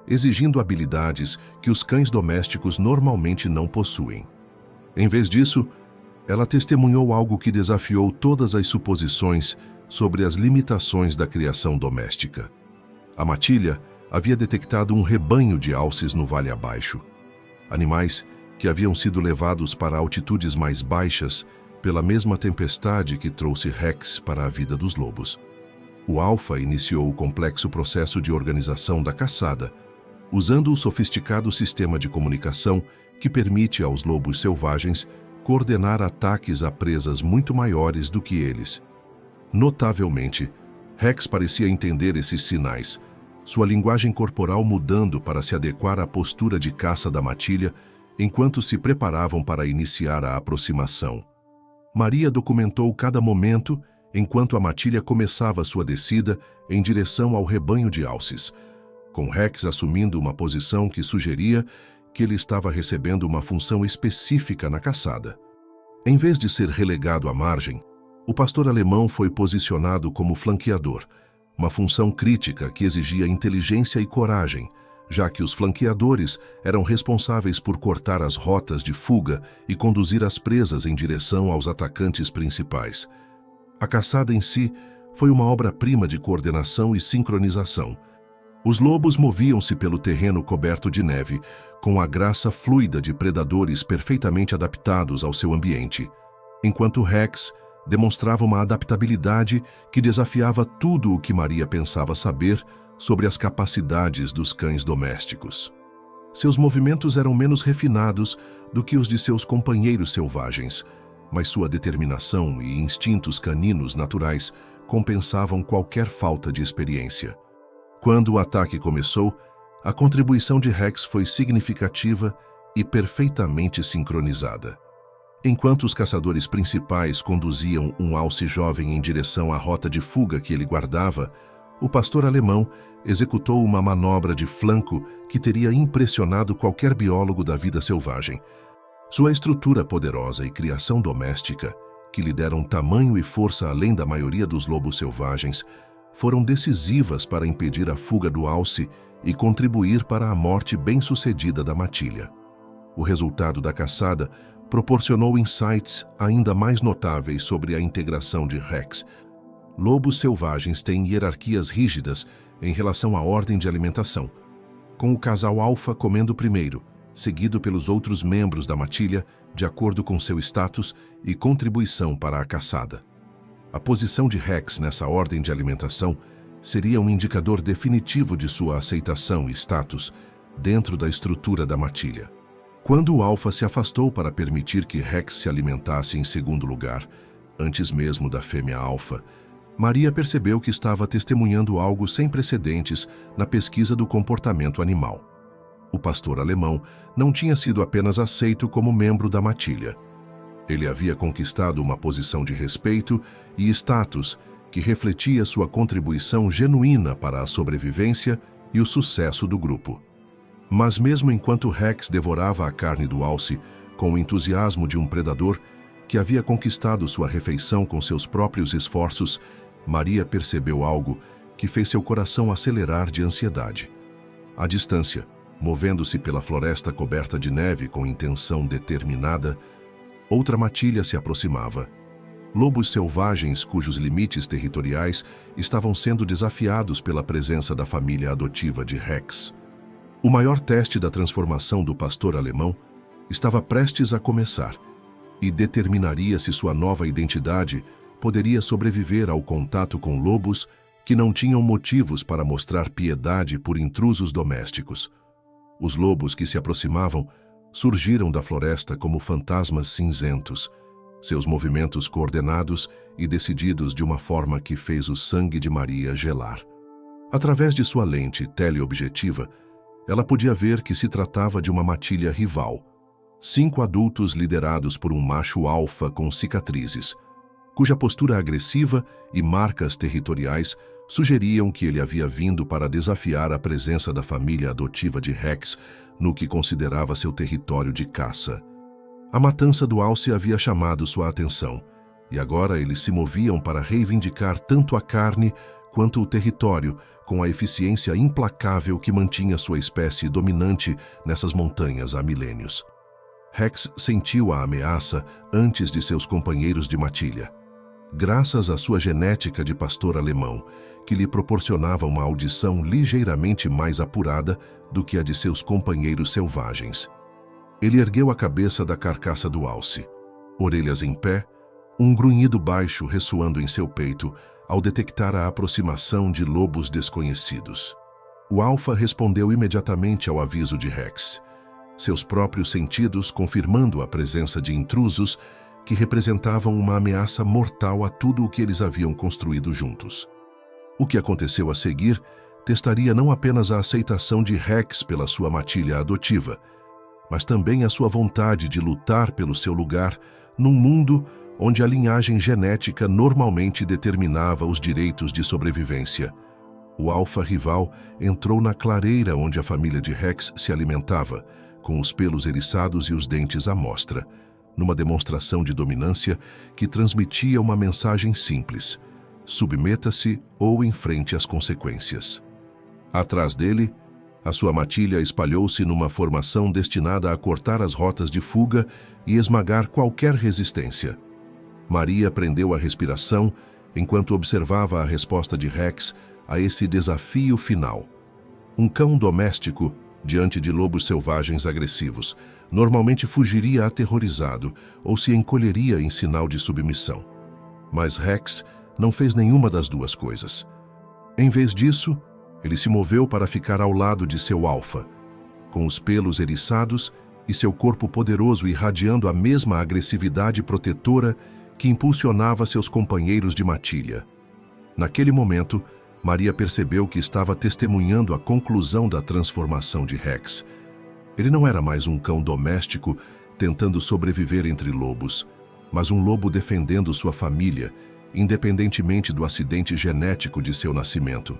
exigindo habilidades que os cães domésticos normalmente não possuem. Em vez disso, ela testemunhou algo que desafiou todas as suposições sobre as limitações da criação doméstica. A matilha havia detectado um rebanho de alces no vale abaixo. Animais que haviam sido levados para altitudes mais baixas pela mesma tempestade que trouxe Rex para a vida dos lobos. O alfa iniciou o complexo processo de organização da caçada, usando o sofisticado sistema de comunicação que permite aos lobos selvagens coordenar ataques a presas muito maiores do que eles. Notavelmente, Rex parecia entender esses sinais, sua linguagem corporal mudando para se adequar à postura de caça da matilha enquanto se preparavam para iniciar a aproximação. Maria documentou cada momento enquanto a matilha começava sua descida em direção ao rebanho de alces, com Rex assumindo uma posição que sugeria que ele estava recebendo uma função específica na caçada. Em vez de ser relegado à margem, o pastor alemão foi posicionado como flanqueador, uma função crítica que exigia inteligência e coragem, já que os flanqueadores eram responsáveis por cortar as rotas de fuga e conduzir as presas em direção aos atacantes principais. A caçada em si foi uma obra-prima de coordenação e sincronização. Os lobos moviam-se pelo terreno coberto de neve, com a graça fluida de predadores perfeitamente adaptados ao seu ambiente, enquanto Rex demonstrava uma adaptabilidade que desafiava tudo o que Maria pensava saber sobre as capacidades dos cães domésticos. Seus movimentos eram menos refinados do que os de seus companheiros selvagens, mas sua determinação e instintos caninos naturais compensavam qualquer falta de experiência. Quando o ataque começou, a contribuição de Rex foi significativa e perfeitamente sincronizada. Enquanto os caçadores principais conduziam um alce jovem em direção à rota de fuga que ele guardava, o pastor alemão executou uma manobra de flanco que teria impressionado qualquer biólogo da vida selvagem. Sua estrutura poderosa e criação doméstica, que lhe deram tamanho e força além da maioria dos lobos selvagens, foram decisivas para impedir a fuga do alce e contribuir para a morte bem-sucedida da matilha. O resultado da caçada proporcionou insights ainda mais notáveis sobre a integração de Rex. Lobos selvagens têm hierarquias rígidas em relação à ordem de alimentação, com o casal alfa comendo primeiro, seguido pelos outros membros da matilha, de acordo com seu status e contribuição para a caçada. A posição de Rex nessa ordem de alimentação seria um indicador definitivo de sua aceitação e status dentro da estrutura da matilha. Quando o alfa se afastou para permitir que Rex se alimentasse em segundo lugar, antes mesmo da fêmea alfa, Maria percebeu que estava testemunhando algo sem precedentes na pesquisa do comportamento animal. O pastor alemão não tinha sido apenas aceito como membro da matilha. Ele havia conquistado uma posição de respeito e status que refletia sua contribuição genuína para a sobrevivência e o sucesso do grupo. Mas mesmo enquanto Rex devorava a carne do alce com o entusiasmo de um predador, que havia conquistado sua refeição com seus próprios esforços, Maria percebeu algo que fez seu coração acelerar de ansiedade. À distância, movendo-se pela floresta coberta de neve com intenção determinada, outra matilha se aproximava. Lobos selvagens cujos limites territoriais estavam sendo desafiados pela presença da família adotiva de Rex. O maior teste da transformação do pastor alemão estava prestes a começar e determinaria se sua nova identidade poderia sobreviver ao contato com lobos que não tinham motivos para mostrar piedade por intrusos domésticos. Os lobos que se aproximavam surgiram da floresta como fantasmas cinzentos, seus movimentos coordenados e decididos de uma forma que fez o sangue de Maria gelar. Através de sua lente teleobjetiva, ela podia ver que se tratava de uma matilha rival. 5 adultos liderados por um macho alfa com cicatrizes, cuja postura agressiva e marcas territoriais sugeriam que ele havia vindo para desafiar a presença da família adotiva de Rex no que considerava seu território de caça. A matança do alce havia chamado sua atenção, e agora eles se moviam para reivindicar tanto a carne quanto o território com a eficiência implacável que mantinha sua espécie dominante nessas montanhas há milênios. Rex sentiu a ameaça antes de seus companheiros de matilha. Graças à sua genética de pastor alemão, que lhe proporcionava uma audição ligeiramente mais apurada do que a de seus companheiros selvagens. Ele ergueu a cabeça da carcaça do alce, orelhas em pé, um grunhido baixo ressoando em seu peito ao detectar a aproximação de lobos desconhecidos. O alfa respondeu imediatamente ao aviso de Rex, seus próprios sentidos confirmando a presença de intrusos que representavam uma ameaça mortal a tudo o que eles haviam construído juntos. O que aconteceu a seguir testaria não apenas a aceitação de Rex pela sua matilha adotiva, mas também a sua vontade de lutar pelo seu lugar num mundo onde a linhagem genética normalmente determinava os direitos de sobrevivência. O alfa rival entrou na clareira onde a família de Rex se alimentava, com os pelos eriçados e os dentes à mostra, numa demonstração de dominância que transmitia uma mensagem simples: submeta-se ou enfrente as consequências. Atrás dele, a sua matilha espalhou-se numa formação destinada a cortar as rotas de fuga e esmagar qualquer resistência. Maria prendeu a respiração enquanto observava a resposta de Rex a esse desafio final. Um cão doméstico, diante de lobos selvagens agressivos, normalmente fugiria aterrorizado ou se encolheria em sinal de submissão. Mas Rex não fez nenhuma das duas coisas. Em vez disso, ele se moveu para ficar ao lado de seu alfa, com os pelos eriçados e seu corpo poderoso irradiando a mesma agressividade protetora que impulsionava seus companheiros de matilha. Naquele momento, Maria percebeu que estava testemunhando a conclusão da transformação de Rex. Ele não era mais um cão doméstico tentando sobreviver entre lobos, mas um lobo defendendo sua família, independentemente do acidente genético de seu nascimento.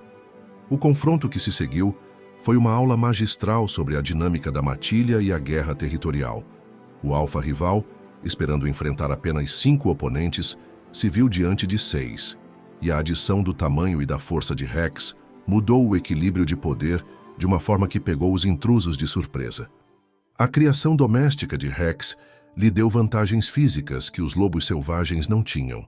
O confronto que se seguiu foi uma aula magistral sobre a dinâmica da matilha e a guerra territorial. O alfa rival, esperando enfrentar apenas 5 oponentes, se viu diante de 6, e a adição do tamanho e da força de Rex mudou o equilíbrio de poder de uma forma que pegou os intrusos de surpresa. A criação doméstica de Rex lhe deu vantagens físicas que os lobos selvagens não tinham.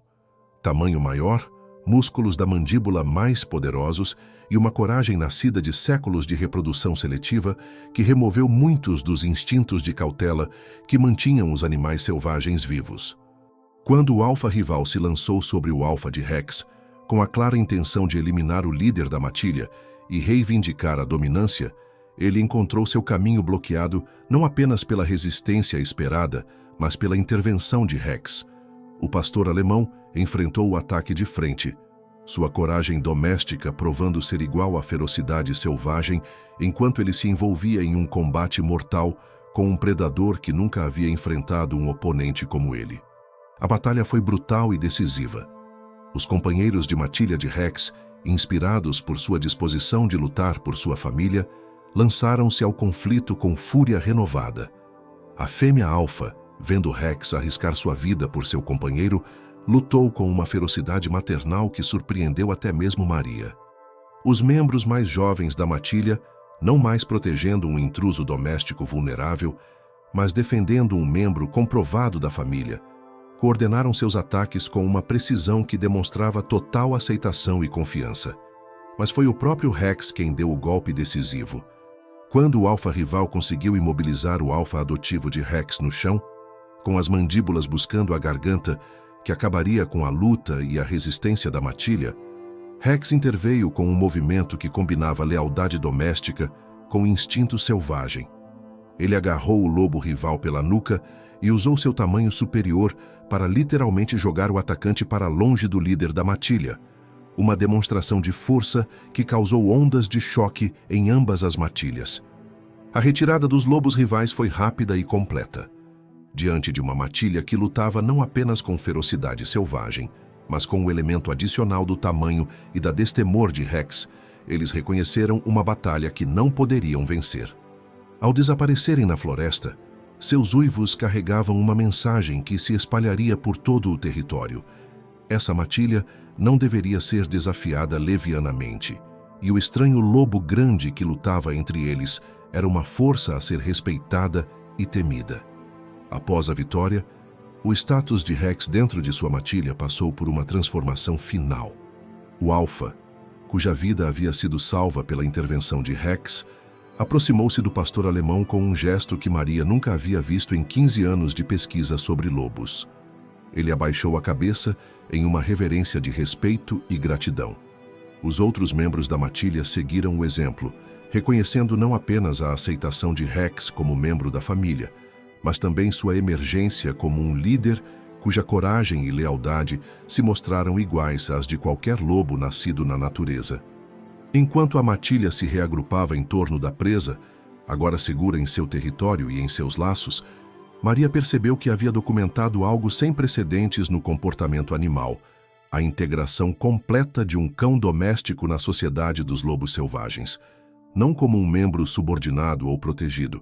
Tamanho maior, músculos da mandíbula mais poderosos e uma coragem nascida de séculos de reprodução seletiva que removeu muitos dos instintos de cautela que mantinham os animais selvagens vivos. Quando o alfa rival se lançou sobre o alfa de Rex, com a clara intenção de eliminar o líder da matilha e reivindicar a dominância, ele encontrou seu caminho bloqueado não apenas pela resistência esperada, mas pela intervenção de Rex. O pastor alemão enfrentou o ataque de frente, sua coragem doméstica provando ser igual à ferocidade selvagem enquanto ele se envolvia em um combate mortal com um predador que nunca havia enfrentado um oponente como ele. A batalha foi brutal e decisiva. Os companheiros de matilha de Rex, inspirados por sua disposição de lutar por sua família, lançaram-se ao conflito com fúria renovada. A fêmea alfa, Vendo Rex arriscar sua vida por seu companheiro, lutou com uma ferocidade maternal que surpreendeu até mesmo Maria. Os membros mais jovens da matilha, não mais protegendo um intruso doméstico vulnerável, mas defendendo um membro comprovado da família, coordenaram seus ataques com uma precisão que demonstrava total aceitação e confiança. Mas foi o próprio Rex quem deu o golpe decisivo. Quando o alfa rival conseguiu imobilizar o alfa adotivo de Rex no chão, com as mandíbulas buscando a garganta, que acabaria com a luta e a resistência da matilha, Rex interveio com um movimento que combinava lealdade doméstica com instinto selvagem. Ele agarrou o lobo rival pela nuca e usou seu tamanho superior para literalmente jogar o atacante para longe do líder da matilha, uma demonstração de força que causou ondas de choque em ambas as matilhas. A retirada dos lobos rivais foi rápida e completa. Diante de uma matilha que lutava não apenas com ferocidade selvagem, mas com o elemento adicional do tamanho e da destemor de Rex, eles reconheceram uma batalha que não poderiam vencer. Ao desaparecerem na floresta, seus uivos carregavam uma mensagem que se espalharia por todo o território. Essa matilha não deveria ser desafiada levianamente, e o estranho lobo grande que lutava entre eles era uma força a ser respeitada e temida. Após a vitória, o status de Rex dentro de sua matilha passou por uma transformação final. O alfa, cuja vida havia sido salva pela intervenção de Rex, aproximou-se do pastor alemão com um gesto que Maria nunca havia visto em 15 anos de pesquisa sobre lobos. Ele abaixou a cabeça em uma reverência de respeito e gratidão. Os outros membros da matilha seguiram o exemplo, reconhecendo não apenas a aceitação de Rex como membro da família, mas também sua emergência como um líder cuja coragem e lealdade se mostraram iguais às de qualquer lobo nascido na natureza. Enquanto a matilha se reagrupava em torno da presa, agora segura em seu território e em seus laços, Maria percebeu que havia documentado algo sem precedentes no comportamento animal, a integração completa de um cão doméstico na sociedade dos lobos selvagens, não como um membro subordinado ou protegido,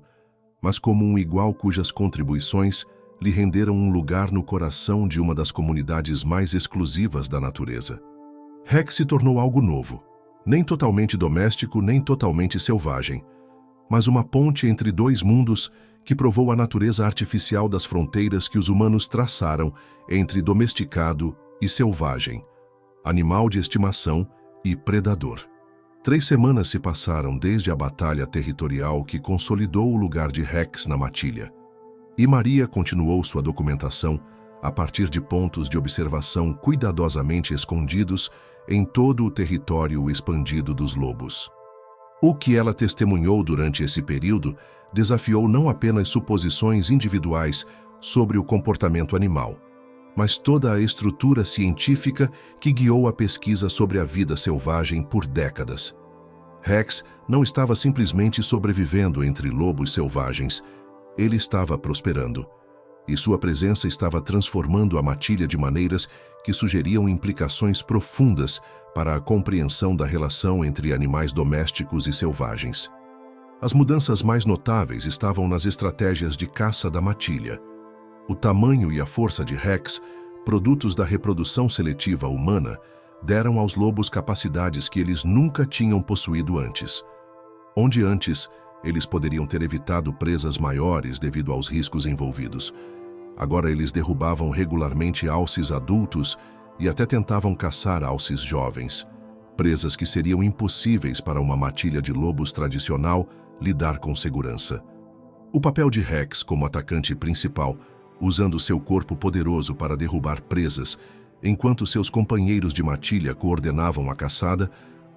mas como um igual cujas contribuições lhe renderam um lugar no coração de uma das comunidades mais exclusivas da natureza. Rex se tornou algo novo, nem totalmente doméstico, nem totalmente selvagem, mas uma ponte entre dois mundos que provou a natureza artificial das fronteiras que os humanos traçaram entre domesticado e selvagem, animal de estimação e predador. 3 semanas se passaram desde a batalha territorial que consolidou o lugar de Rex na matilha, e Maria continuou sua documentação a partir de pontos de observação cuidadosamente escondidos em todo o território expandido dos lobos. O que ela testemunhou durante esse período desafiou não apenas suposições individuais sobre o comportamento animal, mas toda a estrutura científica que guiou a pesquisa sobre a vida selvagem por décadas. Rex não estava simplesmente sobrevivendo entre lobos selvagens, ele estava prosperando, e sua presença estava transformando a matilha de maneiras que sugeriam implicações profundas para a compreensão da relação entre animais domésticos e selvagens. As mudanças mais notáveis estavam nas estratégias de caça da matilha. O tamanho e a força de Rex, produtos da reprodução seletiva humana, deram aos lobos capacidades que eles nunca tinham possuído antes. Onde antes, eles poderiam ter evitado presas maiores devido aos riscos envolvidos. Agora eles derrubavam regularmente alces adultos e até tentavam caçar alces jovens, presas que seriam impossíveis para uma matilha de lobos tradicional lidar com segurança. O papel de Rex como atacante principal, usando seu corpo poderoso para derrubar presas, enquanto seus companheiros de matilha coordenavam a caçada,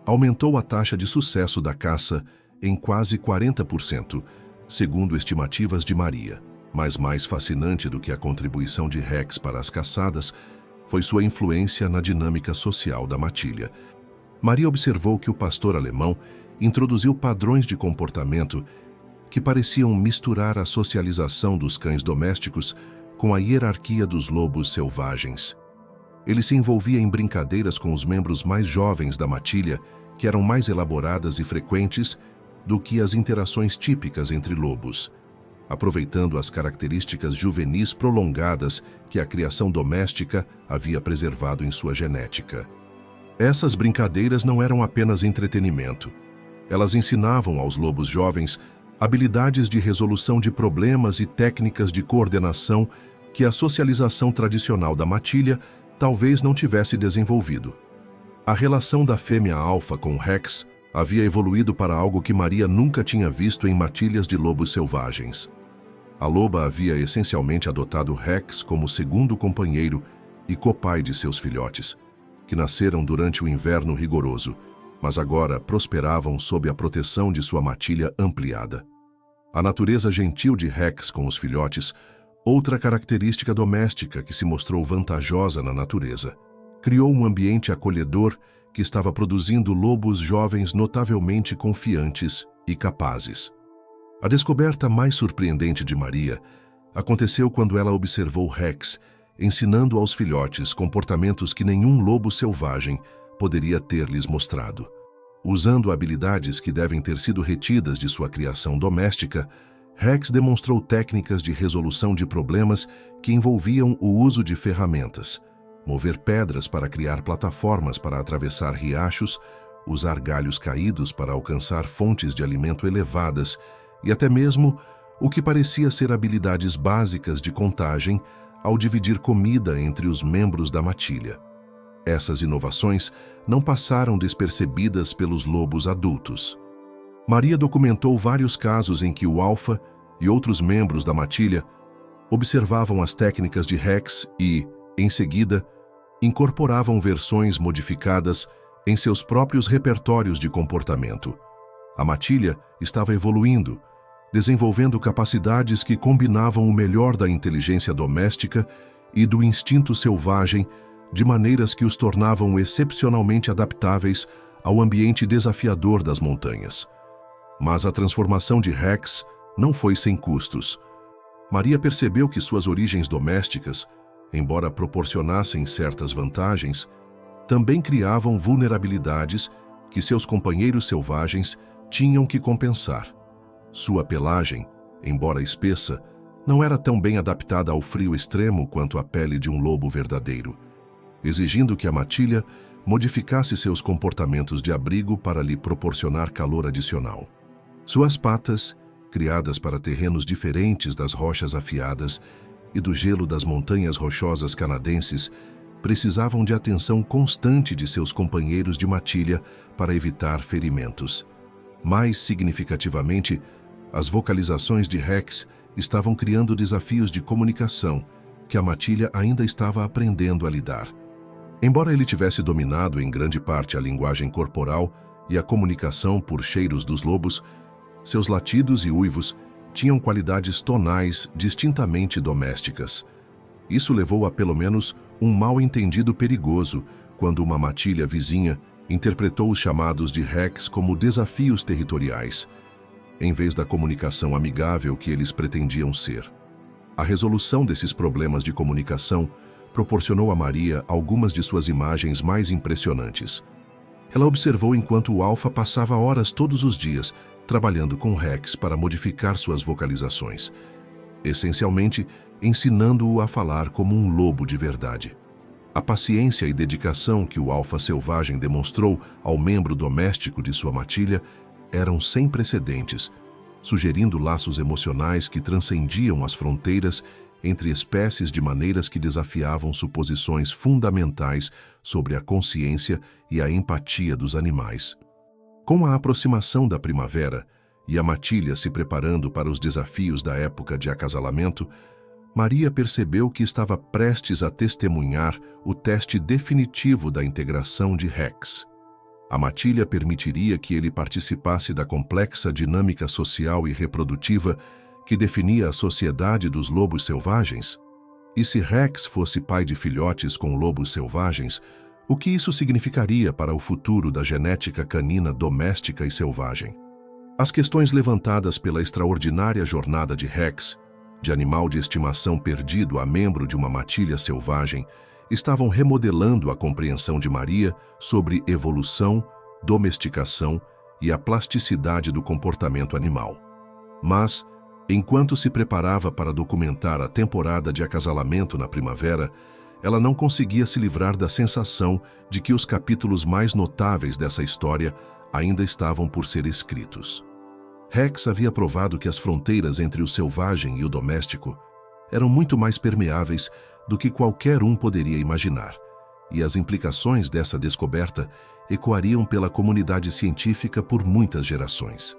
aumentou a taxa de sucesso da caça em quase 40%, segundo estimativas de Maria. Mas mais fascinante do que a contribuição de Rex para as caçadas foi sua influência na dinâmica social da matilha. Maria observou que o pastor alemão introduziu padrões de comportamento que pareciam misturar a socialização dos cães domésticos com a hierarquia dos lobos selvagens. Ele se envolvia em brincadeiras com os membros mais jovens da matilha, que eram mais elaboradas e frequentes do que as interações típicas entre lobos. aproveitando as características juvenis prolongadas que a criação doméstica havia preservado em sua genética. Essas brincadeiras não eram apenas entretenimento. Elas ensinavam aos lobos jovens habilidades de resolução de problemas e técnicas de coordenação que a socialização tradicional da matilha talvez não tivesse desenvolvido. A relação da fêmea alfa com Rex havia evoluído para algo que Maria nunca tinha visto em matilhas de lobos selvagens. A loba havia essencialmente adotado Rex como segundo companheiro e copai de seus filhotes, que nasceram durante o inverno rigoroso, mas agora prosperavam sob a proteção de sua matilha ampliada. A natureza gentil de Rex com os filhotes, outra característica doméstica que se mostrou vantajosa na natureza, criou um ambiente acolhedor que estava produzindo lobos jovens notavelmente confiantes e capazes. A descoberta mais surpreendente de Maria aconteceu quando ela observou Rex ensinando aos filhotes comportamentos que nenhum lobo selvagem poderia ter-lhes mostrado. Usando habilidades que devem ter sido retidas de sua criação doméstica, Rex demonstrou técnicas de resolução de problemas que envolviam o uso de ferramentas, mover pedras para criar plataformas para atravessar riachos, usar galhos caídos para alcançar fontes de alimento elevadas e até mesmo o que parecia ser habilidades básicas de contagem ao dividir comida entre os membros da matilha. Essas inovações não passaram despercebidas pelos lobos adultos. Maria documentou vários casos em que o alfa e outros membros da matilha observavam as técnicas de Rex e, em seguida, incorporavam versões modificadas em seus próprios repertórios de comportamento. A matilha estava evoluindo, desenvolvendo capacidades que combinavam o melhor da inteligência doméstica e do instinto selvagem de maneiras que os tornavam excepcionalmente adaptáveis ao ambiente desafiador das montanhas. Mas a transformação de Rex não foi sem custos. Maria percebeu que suas origens domésticas, embora proporcionassem certas vantagens, também criavam vulnerabilidades que seus companheiros selvagens tinham que compensar. Sua pelagem, embora espessa, não era tão bem adaptada ao frio extremo quanto a pele de um lobo verdadeiro, exigindo que a matilha modificasse seus comportamentos de abrigo para lhe proporcionar calor adicional. Suas patas, criadas para terrenos diferentes das rochas afiadas e do gelo das montanhas rochosas canadenses, precisavam de atenção constante de seus companheiros de matilha para evitar ferimentos. Mais significativamente, as vocalizações de Rex estavam criando desafios de comunicação que a matilha ainda estava aprendendo a lidar. Embora ele tivesse dominado em grande parte a linguagem corporal e a comunicação por cheiros dos lobos, seus latidos e uivos tinham qualidades tonais distintamente domésticas. Isso levou a pelo menos um mal-entendido perigoso quando uma matilha vizinha interpretou os chamados de Rex como desafios territoriais, em vez da comunicação amigável que eles pretendiam ser. A resolução desses problemas de comunicação proporcionou a Maria algumas de suas imagens mais impressionantes. Ela observou enquanto o alfa passava horas todos os dias trabalhando com Rex para modificar suas vocalizações, essencialmente ensinando-o a falar como um lobo de verdade. A paciência e dedicação que o alfa selvagem demonstrou ao membro doméstico de sua matilha eram sem precedentes, sugerindo laços emocionais que transcendiam as fronteiras entre espécies de maneiras que desafiavam suposições fundamentais sobre a consciência e a empatia dos animais. Com a aproximação da primavera e a matilha se preparando para os desafios da época de acasalamento, Maria percebeu que estava prestes a testemunhar o teste definitivo da integração de Rex. A matilha permitiria que ele participasse da complexa dinâmica social e reprodutiva que definia a sociedade dos lobos selvagens? E se Rex fosse pai de filhotes com lobos selvagens, o que isso significaria para o futuro da genética canina doméstica e selvagem? As questões levantadas pela extraordinária jornada de Rex, de animal de estimação perdido a membro de uma matilha selvagem, estavam remodelando a compreensão de Maria sobre evolução, domesticação e a plasticidade do comportamento animal. Mas, Enquanto se preparava para documentar a temporada de acasalamento na primavera, ela não conseguia se livrar da sensação de que os capítulos mais notáveis dessa história ainda estavam por ser escritos. Rex havia provado que as fronteiras entre o selvagem e o doméstico eram muito mais permeáveis do que qualquer um poderia imaginar, e as implicações dessa descoberta ecoariam pela comunidade científica por muitas gerações.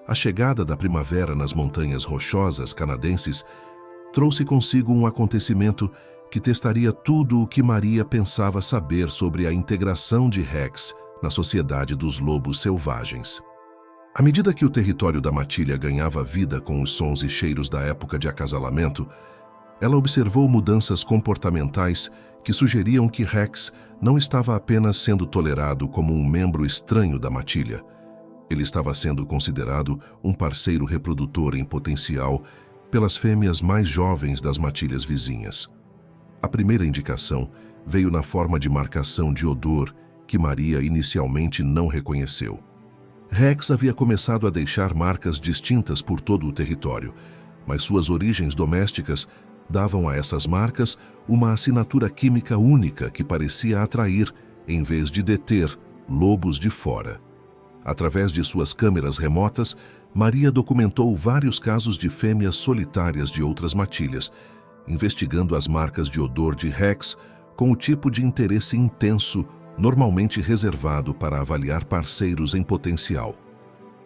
A chegada da primavera nas montanhas rochosas canadenses trouxe consigo um acontecimento que testaria tudo o que Maria pensava saber sobre a integração de Rex na sociedade dos lobos selvagens. À medida que o território da matilha ganhava vida com os sons e cheiros da época de acasalamento, ela observou mudanças comportamentais que sugeriam que Rex não estava apenas sendo tolerado como um membro estranho da matilha. Ele estava sendo considerado um parceiro reprodutor em potencial pelas fêmeas mais jovens das matilhas vizinhas. A primeira indicação veio na forma de marcação de odor que Maria inicialmente não reconheceu. Rex havia começado a deixar marcas distintas por todo o território, mas suas origens domésticas davam a essas marcas uma assinatura química única que parecia atrair, em vez de deter, lobos de fora. Através de suas câmeras remotas, Maria documentou vários casos de fêmeas solitárias de outras matilhas, investigando as marcas de odor de Rex com o tipo de interesse intenso normalmente reservado para avaliar parceiros em potencial.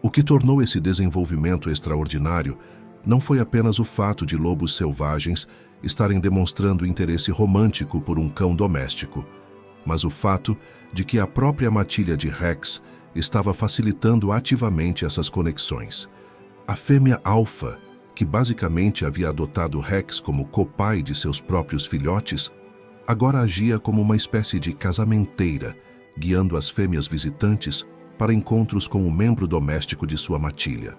O que tornou esse desenvolvimento extraordinário não foi apenas o fato de lobos selvagens estarem demonstrando interesse romântico por um cão doméstico, mas o fato de que a própria matilha de Rex estava facilitando ativamente essas conexões. A fêmea alfa, que basicamente havia adotado Rex como copai de seus próprios filhotes, agora agia como uma espécie de casamenteira, guiando as fêmeas visitantes para encontros com o membro doméstico de sua matilha.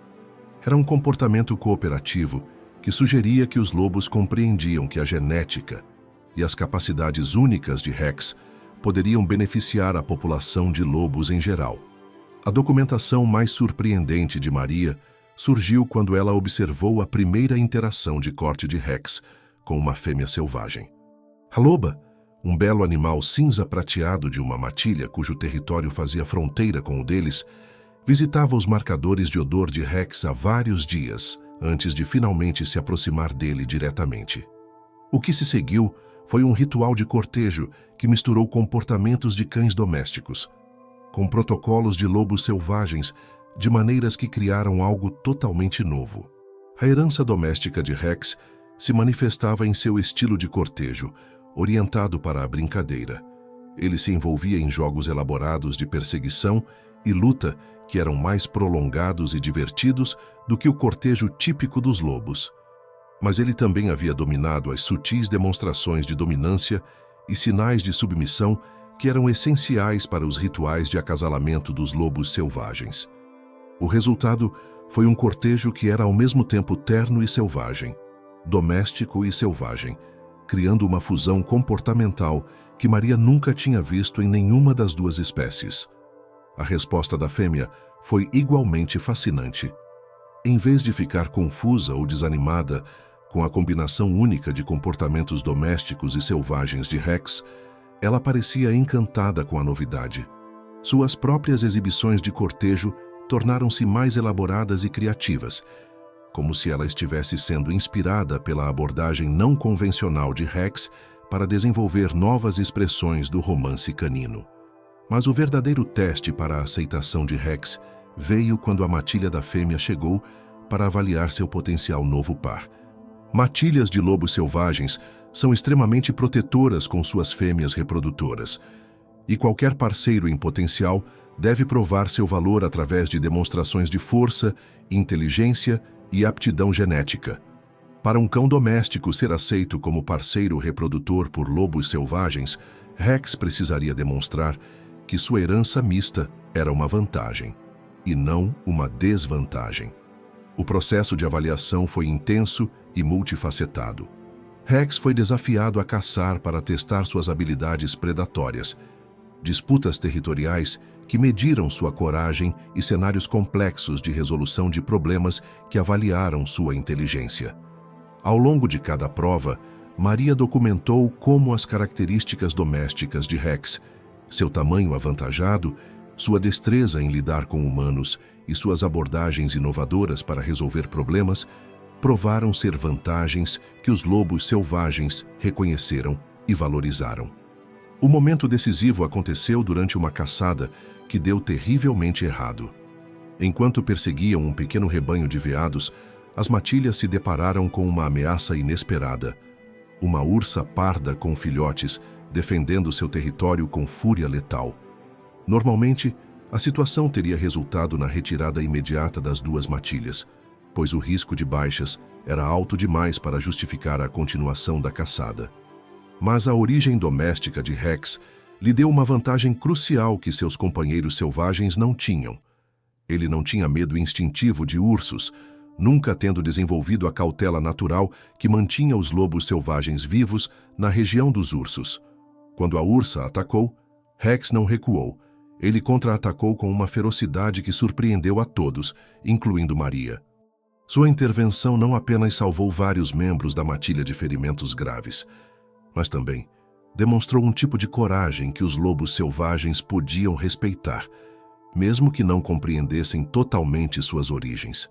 Era um comportamento cooperativo que sugeria que os lobos compreendiam que a genética e as capacidades únicas de Rex poderiam beneficiar a população de lobos em geral. A documentação mais surpreendente de Maria surgiu quando ela observou a primeira interação de corte de Rex com uma fêmea selvagem. A loba, um belo animal cinza prateado de uma matilha cujo território fazia fronteira com o deles, visitava os marcadores de odor de Rex há vários dias antes de finalmente se aproximar dele diretamente. O que se seguiu foi um ritual de cortejo que misturou comportamentos de cães domésticos com protocolos de lobos selvagens, de maneiras que criaram algo totalmente novo. A herança doméstica de Rex se manifestava em seu estilo de cortejo, orientado para a brincadeira. Ele se envolvia em jogos elaborados de perseguição e luta que eram mais prolongados e divertidos do que o cortejo típico dos lobos. Mas ele também havia dominado as sutis demonstrações de dominância e sinais de submissão que eram essenciais para os rituais de acasalamento dos lobos selvagens. O resultado foi um cortejo que era ao mesmo tempo terno e selvagem, doméstico e selvagem, criando uma fusão comportamental que Maria nunca tinha visto em nenhuma das duas espécies. A resposta da fêmea foi igualmente fascinante. Em vez de ficar confusa ou desanimada com a combinação única de comportamentos domésticos e selvagens de Rex, ela parecia encantada com a novidade. Suas próprias exibições de cortejo tornaram-se mais elaboradas e criativas, como se ela estivesse sendo inspirada pela abordagem não convencional de Rex para desenvolver novas expressões do romance canino. Mas o verdadeiro teste para a aceitação de Rex veio quando a matilha da fêmea chegou para avaliar seu potencial novo par. Matilhas de lobos selvagens são extremamente protetoras com suas fêmeas reprodutoras, e qualquer parceiro em potencial deve provar seu valor através de demonstrações de força, inteligência e aptidão genética. Para um cão doméstico ser aceito como parceiro reprodutor por lobos selvagens, Rex precisaria demonstrar que sua herança mista era uma vantagem, e não uma desvantagem. O processo de avaliação foi intenso e multifacetado. Rex foi desafiado a caçar para testar suas habilidades predatórias, disputas territoriais que mediram sua coragem e cenários complexos de resolução de problemas que avaliaram sua inteligência. Ao longo de cada prova, Maria documentou como as características domésticas de Rex, seu tamanho avantajado, sua destreza em lidar com humanos e suas abordagens inovadoras para resolver problemas, provaram ser vantagens que os lobos selvagens reconheceram e valorizaram. O momento decisivo aconteceu durante uma caçada que deu terrivelmente errado. Enquanto perseguiam um pequeno rebanho de veados, as matilhas se depararam com uma ameaça inesperada. Uma ursa parda com filhotes defendendo seu território com fúria letal. Normalmente, a situação teria resultado na retirada imediata das duas matilhas, pois o risco de baixas era alto demais para justificar a continuação da caçada. Mas a origem doméstica de Rex lhe deu uma vantagem crucial que seus companheiros selvagens não tinham. Ele não tinha medo instintivo de ursos, nunca tendo desenvolvido a cautela natural que mantinha os lobos selvagens vivos na região dos ursos. Quando a ursa atacou, Rex não recuou. Ele contra-atacou com uma ferocidade que surpreendeu a todos, incluindo Maria. Sua intervenção não apenas salvou vários membros da matilha de ferimentos graves, mas também demonstrou um tipo de coragem que os lobos selvagens podiam respeitar, mesmo que não compreendessem totalmente suas origens.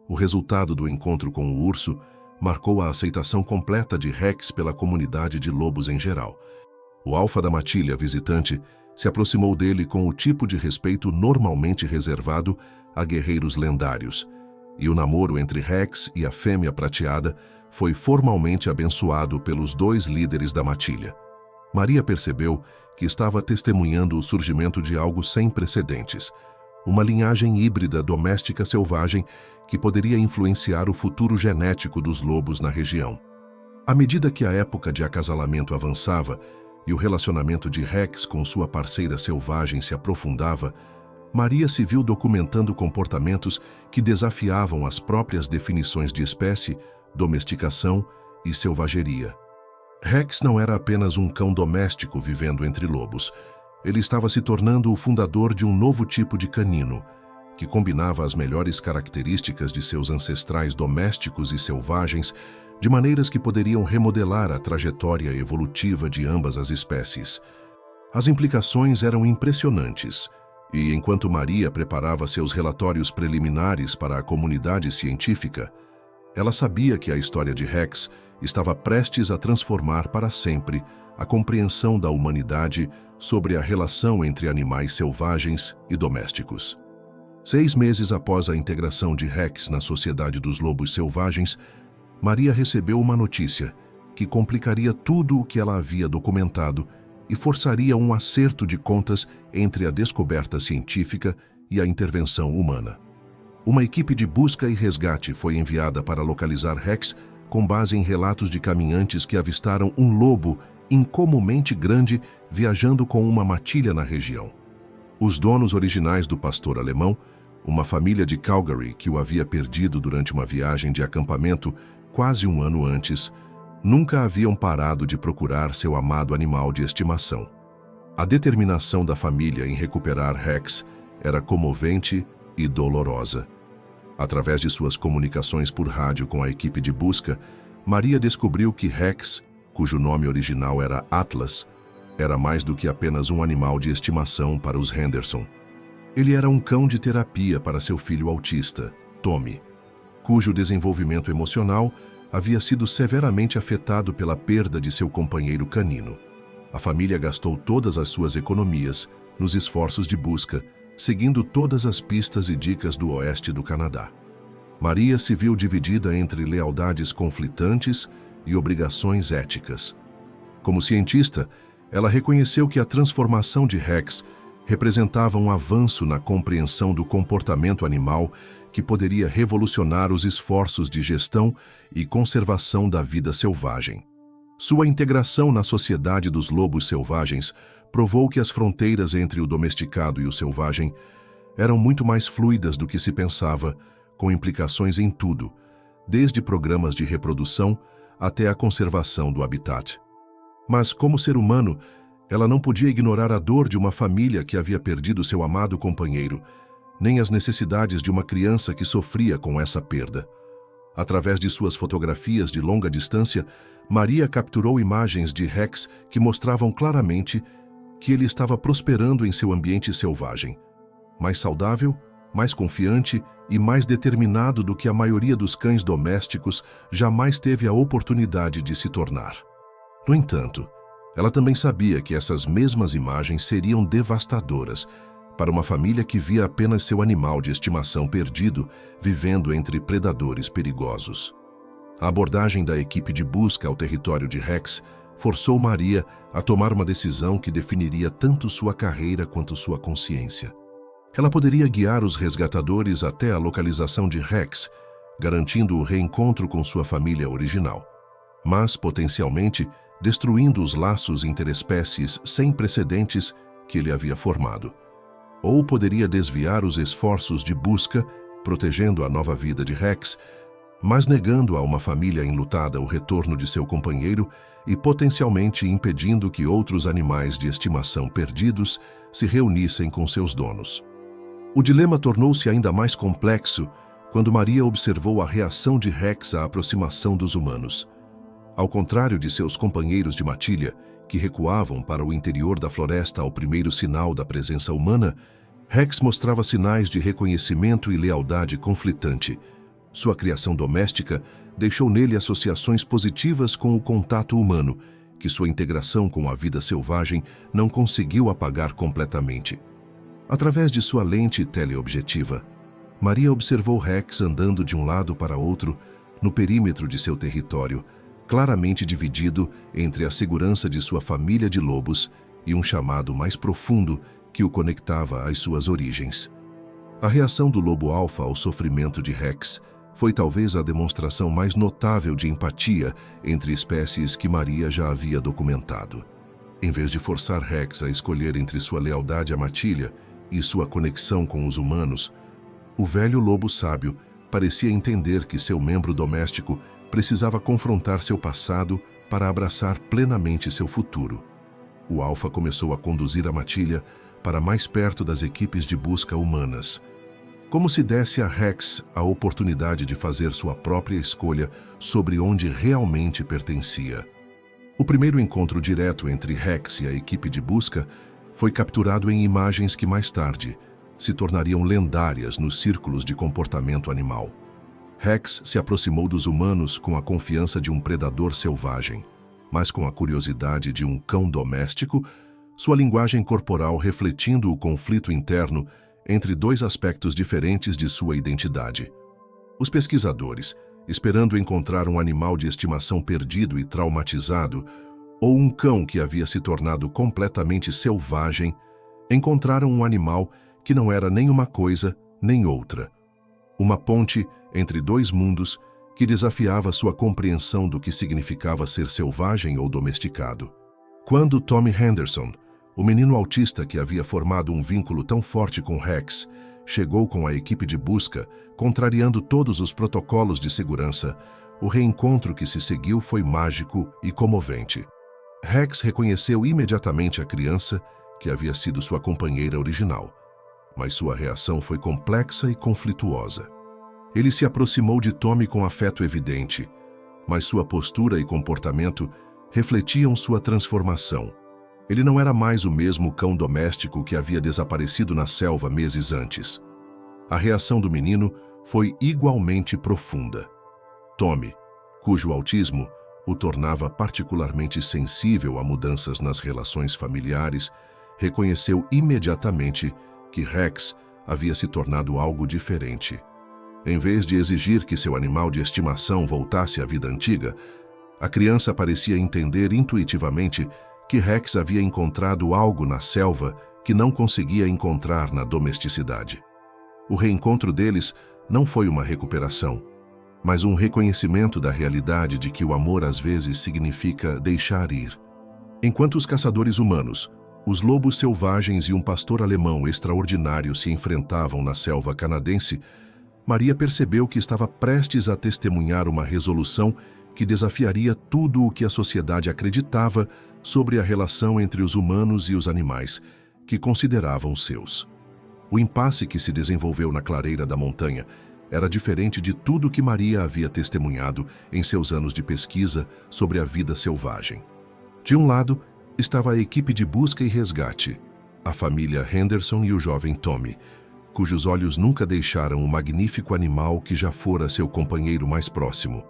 O resultado do encontro com o urso marcou a aceitação completa de Rex pela comunidade de lobos em geral. O alfa da matilha visitante se aproximou dele com o tipo de respeito normalmente reservado a guerreiros lendários, e o namoro entre Rex e a fêmea prateada foi formalmente abençoado pelos dois líderes da matilha. Maria percebeu que estava testemunhando o surgimento de algo sem precedentes, uma linhagem híbrida doméstica selvagem que poderia influenciar o futuro genético dos lobos na região. À medida que a época de acasalamento avançava e o relacionamento de Rex com sua parceira selvagem se aprofundava, Maria se viu documentando comportamentos que desafiavam as próprias definições de espécie, domesticação e selvageria. Rex não era apenas um cão doméstico vivendo entre lobos. Ele estava se tornando o fundador de um novo tipo de canino, que combinava as melhores características de seus ancestrais domésticos e selvagens, de maneiras que poderiam remodelar a trajetória evolutiva de ambas as espécies. As implicações eram impressionantes, e enquanto Maria preparava seus relatórios preliminares para a comunidade científica, ela sabia que a história de Rex estava prestes a transformar para sempre a compreensão da humanidade sobre a relação entre animais selvagens e domésticos. 6 meses após a integração de Rex na sociedade dos lobos selvagens, Maria recebeu uma notícia que complicaria tudo o que ela havia documentado e forçaria um acerto de contas entre a descoberta científica e a intervenção humana. Uma equipe de busca e resgate foi enviada para localizar Rex com base em relatos de caminhantes que avistaram um lobo incomumente grande viajando com uma matilha na região. Os donos originais do pastor alemão, uma família de Calgary que o havia perdido durante uma viagem de acampamento quase um ano antes, nunca haviam parado de procurar seu amado animal de estimação. A determinação da família em recuperar Rex era comovente e dolorosa. Através de suas comunicações por rádio com a equipe de busca, Maria descobriu que Rex, cujo nome original era Atlas, era mais do que apenas um animal de estimação para os Henderson. Ele era um cão de terapia para seu filho autista, Tommy, cujo desenvolvimento emocional havia sido severamente afetado pela perda de seu companheiro canino. A família gastou todas as suas economias nos esforços de busca, seguindo todas as pistas e dicas do oeste do Canadá. Maria se viu dividida entre lealdades conflitantes e obrigações éticas. Como cientista, ela reconheceu que a transformação de Rex representava um avanço na compreensão do comportamento animal que poderia revolucionar os esforços de gestão e conservação da vida selvagem. Sua integração na sociedade dos lobos selvagens provou que as fronteiras entre o domesticado e o selvagem eram muito mais fluidas do que se pensava, com implicações em tudo, desde programas de reprodução até a conservação do habitat. Mas, como ser humano, Ela não podia ignorar a dor de uma família que havia perdido seu amado companheiro, nem as necessidades de uma criança que sofria com essa perda. Através de suas fotografias de longa distância, Maria capturou imagens de Rex que mostravam claramente que ele estava prosperando em seu ambiente selvagem, mais saudável, mais confiante e mais determinado do que a maioria dos cães domésticos jamais teve a oportunidade de se tornar. No entanto, ela também sabia que essas mesmas imagens seriam devastadoras para uma família que via apenas seu animal de estimação perdido vivendo entre predadores perigosos. A abordagem da equipe de busca ao território de Rex forçou Maria a tomar uma decisão que definiria tanto sua carreira quanto sua consciência. Ela poderia guiar os resgatadores até a localização de Rex, garantindo o reencontro com sua família original, mas, potencialmente, destruindo os laços interespécies sem precedentes que ele havia formado. Ou poderia desviar os esforços de busca, protegendo a nova vida de Rex, mas negando a uma família enlutada o retorno de seu companheiro e potencialmente impedindo que outros animais de estimação perdidos se reunissem com seus donos. O dilema tornou-se ainda mais complexo quando Maria observou a reação de Rex à aproximação dos humanos. Ao contrário de seus companheiros de matilha, que recuavam para o interior da floresta ao primeiro sinal da presença humana, Rex mostrava sinais de reconhecimento e lealdade conflitante. Sua criação doméstica deixou nele associações positivas com o contato humano, que sua integração com a vida selvagem não conseguiu apagar completamente. Através de sua lente teleobjetiva, Maria observou Rex andando de um lado para outro no perímetro de seu território, claramente dividido entre a segurança de sua família de lobos e um chamado mais profundo que o conectava às suas origens. A reação do lobo alfa ao sofrimento de Rex foi talvez a demonstração mais notável de empatia entre espécies que Maria já havia documentado. Em vez de forçar Rex a escolher entre sua lealdade à matilha e sua conexão com os humanos, o velho lobo sábio parecia entender que seu membro doméstico precisava confrontar seu passado para abraçar plenamente seu futuro. O alfa começou a conduzir a matilha para mais perto das equipes de busca humanas, como se desse a Rex a oportunidade de fazer sua própria escolha sobre onde realmente pertencia. O primeiro encontro direto entre Rex e a equipe de busca foi capturado em imagens que mais tarde se tornariam lendárias nos círculos de comportamento animal. Rex se aproximou dos humanos com a confiança de um predador selvagem, mas com a curiosidade de um cão doméstico, sua linguagem corporal refletindo o conflito interno entre dois aspectos diferentes de sua identidade. Os pesquisadores, esperando encontrar um animal de estimação perdido e traumatizado, ou um cão que havia se tornado completamente selvagem, encontraram um animal que não era nem uma coisa nem outra. Uma ponte entre dois mundos que desafiava sua compreensão do que significava ser selvagem ou domesticado. Quando Tommy Henderson, o menino autista que havia formado um vínculo tão forte com Rex, chegou com a equipe de busca, contrariando todos os protocolos de segurança, o reencontro que se seguiu foi mágico e comovente. Rex reconheceu imediatamente a criança que havia sido sua companheira original, mas sua reação foi complexa e conflituosa. Ele se aproximou de Tommy com afeto evidente, mas sua postura e comportamento refletiam sua transformação. Ele não era mais o mesmo cão doméstico que havia desaparecido na selva meses antes. A reação do menino foi igualmente profunda. Tommy, cujo autismo o tornava particularmente sensível a mudanças nas relações familiares, reconheceu imediatamente que Rex havia se tornado algo diferente. Em vez de exigir que seu animal de estimação voltasse à vida antiga, a criança parecia entender intuitivamente que Rex havia encontrado algo na selva que não conseguia encontrar na domesticidade. O reencontro deles não foi uma recuperação, mas um reconhecimento da realidade de que o amor às vezes significa deixar ir. Enquanto os caçadores humanos, os lobos selvagens e um pastor alemão extraordinário se enfrentavam na selva canadense, Maria percebeu que estava prestes a testemunhar uma resolução que desafiaria tudo o que a sociedade acreditava sobre a relação entre os humanos e os animais, que consideravam seus. O impasse que se desenvolveu na clareira da montanha era diferente de tudo que Maria havia testemunhado em seus anos de pesquisa sobre a vida selvagem. De um lado, estava a equipe de busca e resgate, a família Henderson e o jovem Tommy, cujos olhos nunca deixaram o magnífico animal que já fora seu companheiro mais próximo.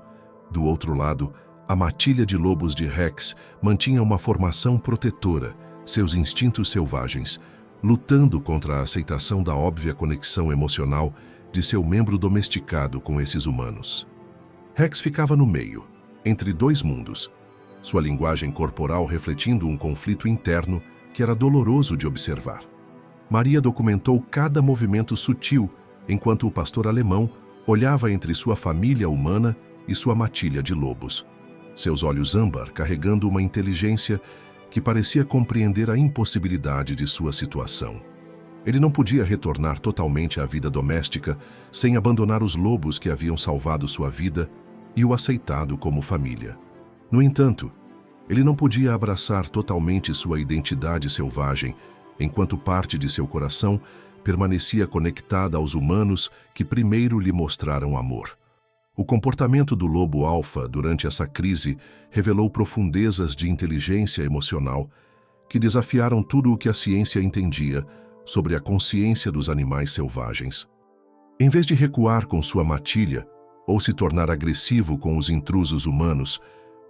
Do outro lado, a matilha de lobos de Rex mantinha uma formação protetora, seus instintos selvagens, lutando contra a aceitação da óbvia conexão emocional de seu membro domesticado com esses humanos. Rex ficava no meio, entre dois mundos, sua linguagem corporal refletindo um conflito interno que era doloroso de observar. Maria documentou cada movimento sutil enquanto o pastor alemão olhava entre sua família humana e sua matilha de lobos. Seus olhos âmbar carregando uma inteligência que parecia compreender a impossibilidade de sua situação. Ele não podia retornar totalmente à vida doméstica sem abandonar os lobos que haviam salvado sua vida e o aceitado como família. No entanto, ele não podia abraçar totalmente sua identidade selvagem, enquanto parte de seu coração permanecia conectada aos humanos que primeiro lhe mostraram amor. O comportamento do lobo alfa durante essa crise revelou profundezas de inteligência emocional que desafiaram tudo o que a ciência entendia sobre a consciência dos animais selvagens. Em vez de recuar com sua matilha ou se tornar agressivo com os intrusos humanos,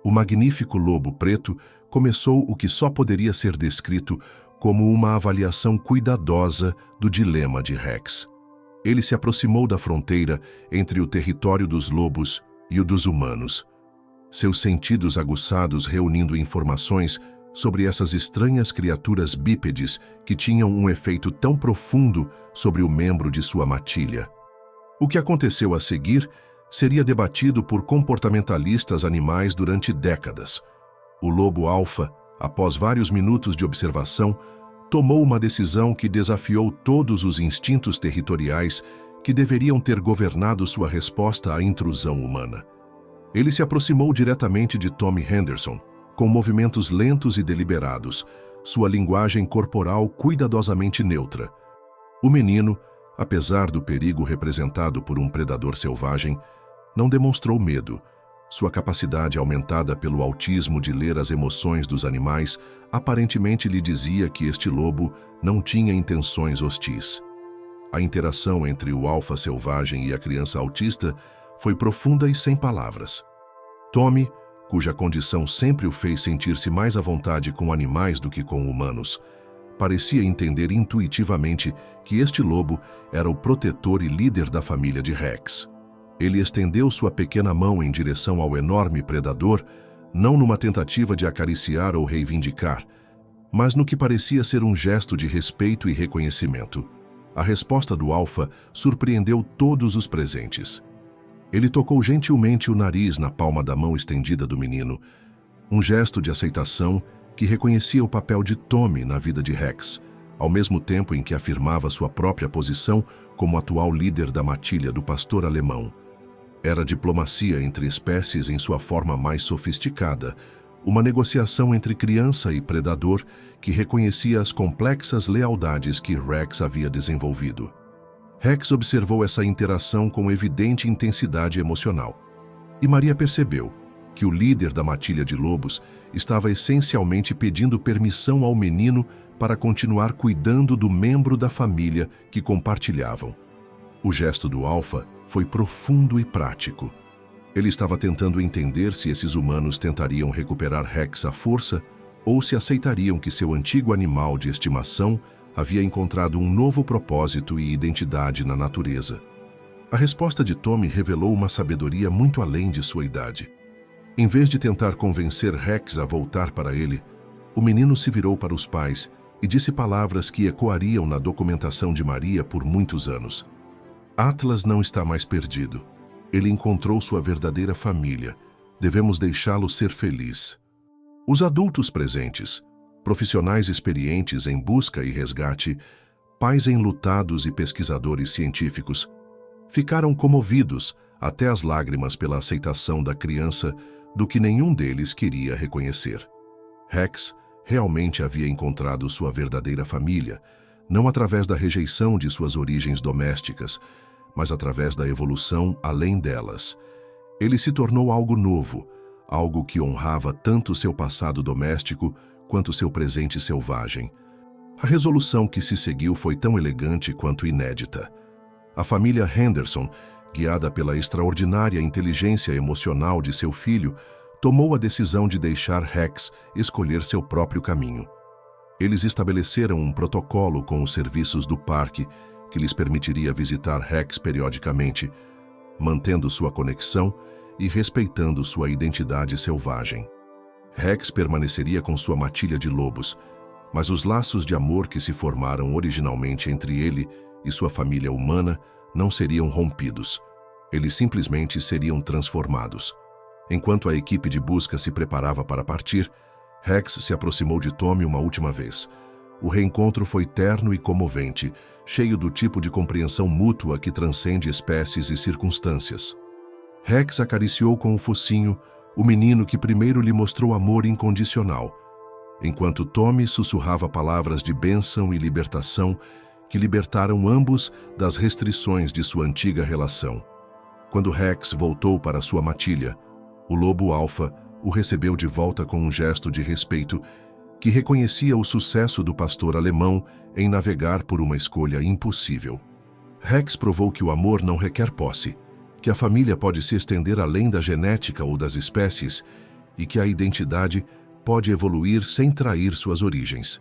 o magnífico lobo preto começou o que só poderia ser descrito como uma avaliação cuidadosa do dilema de Rex. Ele se aproximou da fronteira entre o território dos lobos e o dos humanos, seus sentidos aguçados reunindo informações sobre essas estranhas criaturas bípedes que tinham um efeito tão profundo sobre o membro de sua matilha. O que aconteceu a seguir seria debatido por comportamentalistas animais durante décadas. O lobo alfa, após vários minutos de observação, tomou uma decisão que desafiou todos os instintos territoriais que deveriam ter governado sua resposta à intrusão humana. Ele se aproximou diretamente de Tommy Henderson, com movimentos lentos e deliberados, sua linguagem corporal cuidadosamente neutra. O menino, apesar do perigo representado por um predador selvagem, não demonstrou medo. Sua capacidade aumentada pelo autismo de ler as emoções dos animais aparentemente lhe dizia que este lobo não tinha intenções hostis. A interação entre o alfa selvagem e a criança autista foi profunda e sem palavras. Tommy, cuja condição sempre o fez sentir-se mais à vontade com animais do que com humanos, parecia entender intuitivamente que este lobo era o protetor e líder da família de Rex. Ele estendeu sua pequena mão em direção ao enorme predador, não numa tentativa de acariciar ou reivindicar, mas no que parecia ser um gesto de respeito e reconhecimento. A resposta do alfa surpreendeu todos os presentes. Ele tocou gentilmente o nariz na palma da mão estendida do menino, um gesto de aceitação que reconhecia o papel de Tommy na vida de Rex, ao mesmo tempo em que afirmava sua própria posição como atual líder da matilha do pastor alemão. Era diplomacia entre espécies em sua forma mais sofisticada, uma negociação entre criança e predador que reconhecia as complexas lealdades que Rex havia desenvolvido. Rex observou essa interação com evidente intensidade emocional, e Maria percebeu que o líder da matilha de lobos estava essencialmente pedindo permissão ao menino para continuar cuidando do membro da família que compartilhavam. O gesto do alfa foi profundo e prático. Ele estava tentando entender se esses humanos tentariam recuperar Rex à força ou se aceitariam que seu antigo animal de estimação havia encontrado um novo propósito e identidade na natureza. A resposta de Tommy revelou uma sabedoria muito além de sua idade. Em vez de tentar convencer Rex a voltar para ele, o menino se virou para os pais e disse palavras que ecoariam na documentação de Maria por muitos anos. Atlas não está mais perdido. Ele encontrou sua verdadeira família. Devemos deixá-lo ser feliz. Os adultos presentes, profissionais experientes em busca e resgate, pais enlutados e pesquisadores científicos, ficaram comovidos até as lágrimas pela aceitação da criança do que nenhum deles queria reconhecer. Rex realmente havia encontrado sua verdadeira família, não através da rejeição de suas origens domésticas, mas através da evolução além delas. Ele se tornou algo novo, algo que honrava tanto seu passado doméstico quanto seu presente selvagem. A resolução que se seguiu foi tão elegante quanto inédita. A família Henderson, guiada pela extraordinária inteligência emocional de seu filho, tomou a decisão de deixar Rex escolher seu próprio caminho. Eles estabeleceram um protocolo com os serviços do parque que lhes permitiria visitar Rex periodicamente, mantendo sua conexão e respeitando sua identidade selvagem. Rex permaneceria com sua matilha de lobos, mas os laços de amor que se formaram originalmente entre ele e sua família humana não seriam rompidos. Eles simplesmente seriam transformados. Enquanto a equipe de busca se preparava para partir, Rex se aproximou de Tommy uma última vez. O reencontro foi terno e comovente, cheio do tipo de compreensão mútua que transcende espécies e circunstâncias. Rex acariciou com o focinho o menino que primeiro lhe mostrou amor incondicional, enquanto Tommy sussurrava palavras de bênção e libertação que libertaram ambos das restrições de sua antiga relação. Quando Rex voltou para sua matilha, o lobo alfa o recebeu de volta com um gesto de respeito que reconhecia o sucesso do pastor alemão em navegar por uma escolha impossível. Rex provou que o amor não requer posse, que a família pode se estender além da genética ou das espécies e que a identidade pode evoluir sem trair suas origens.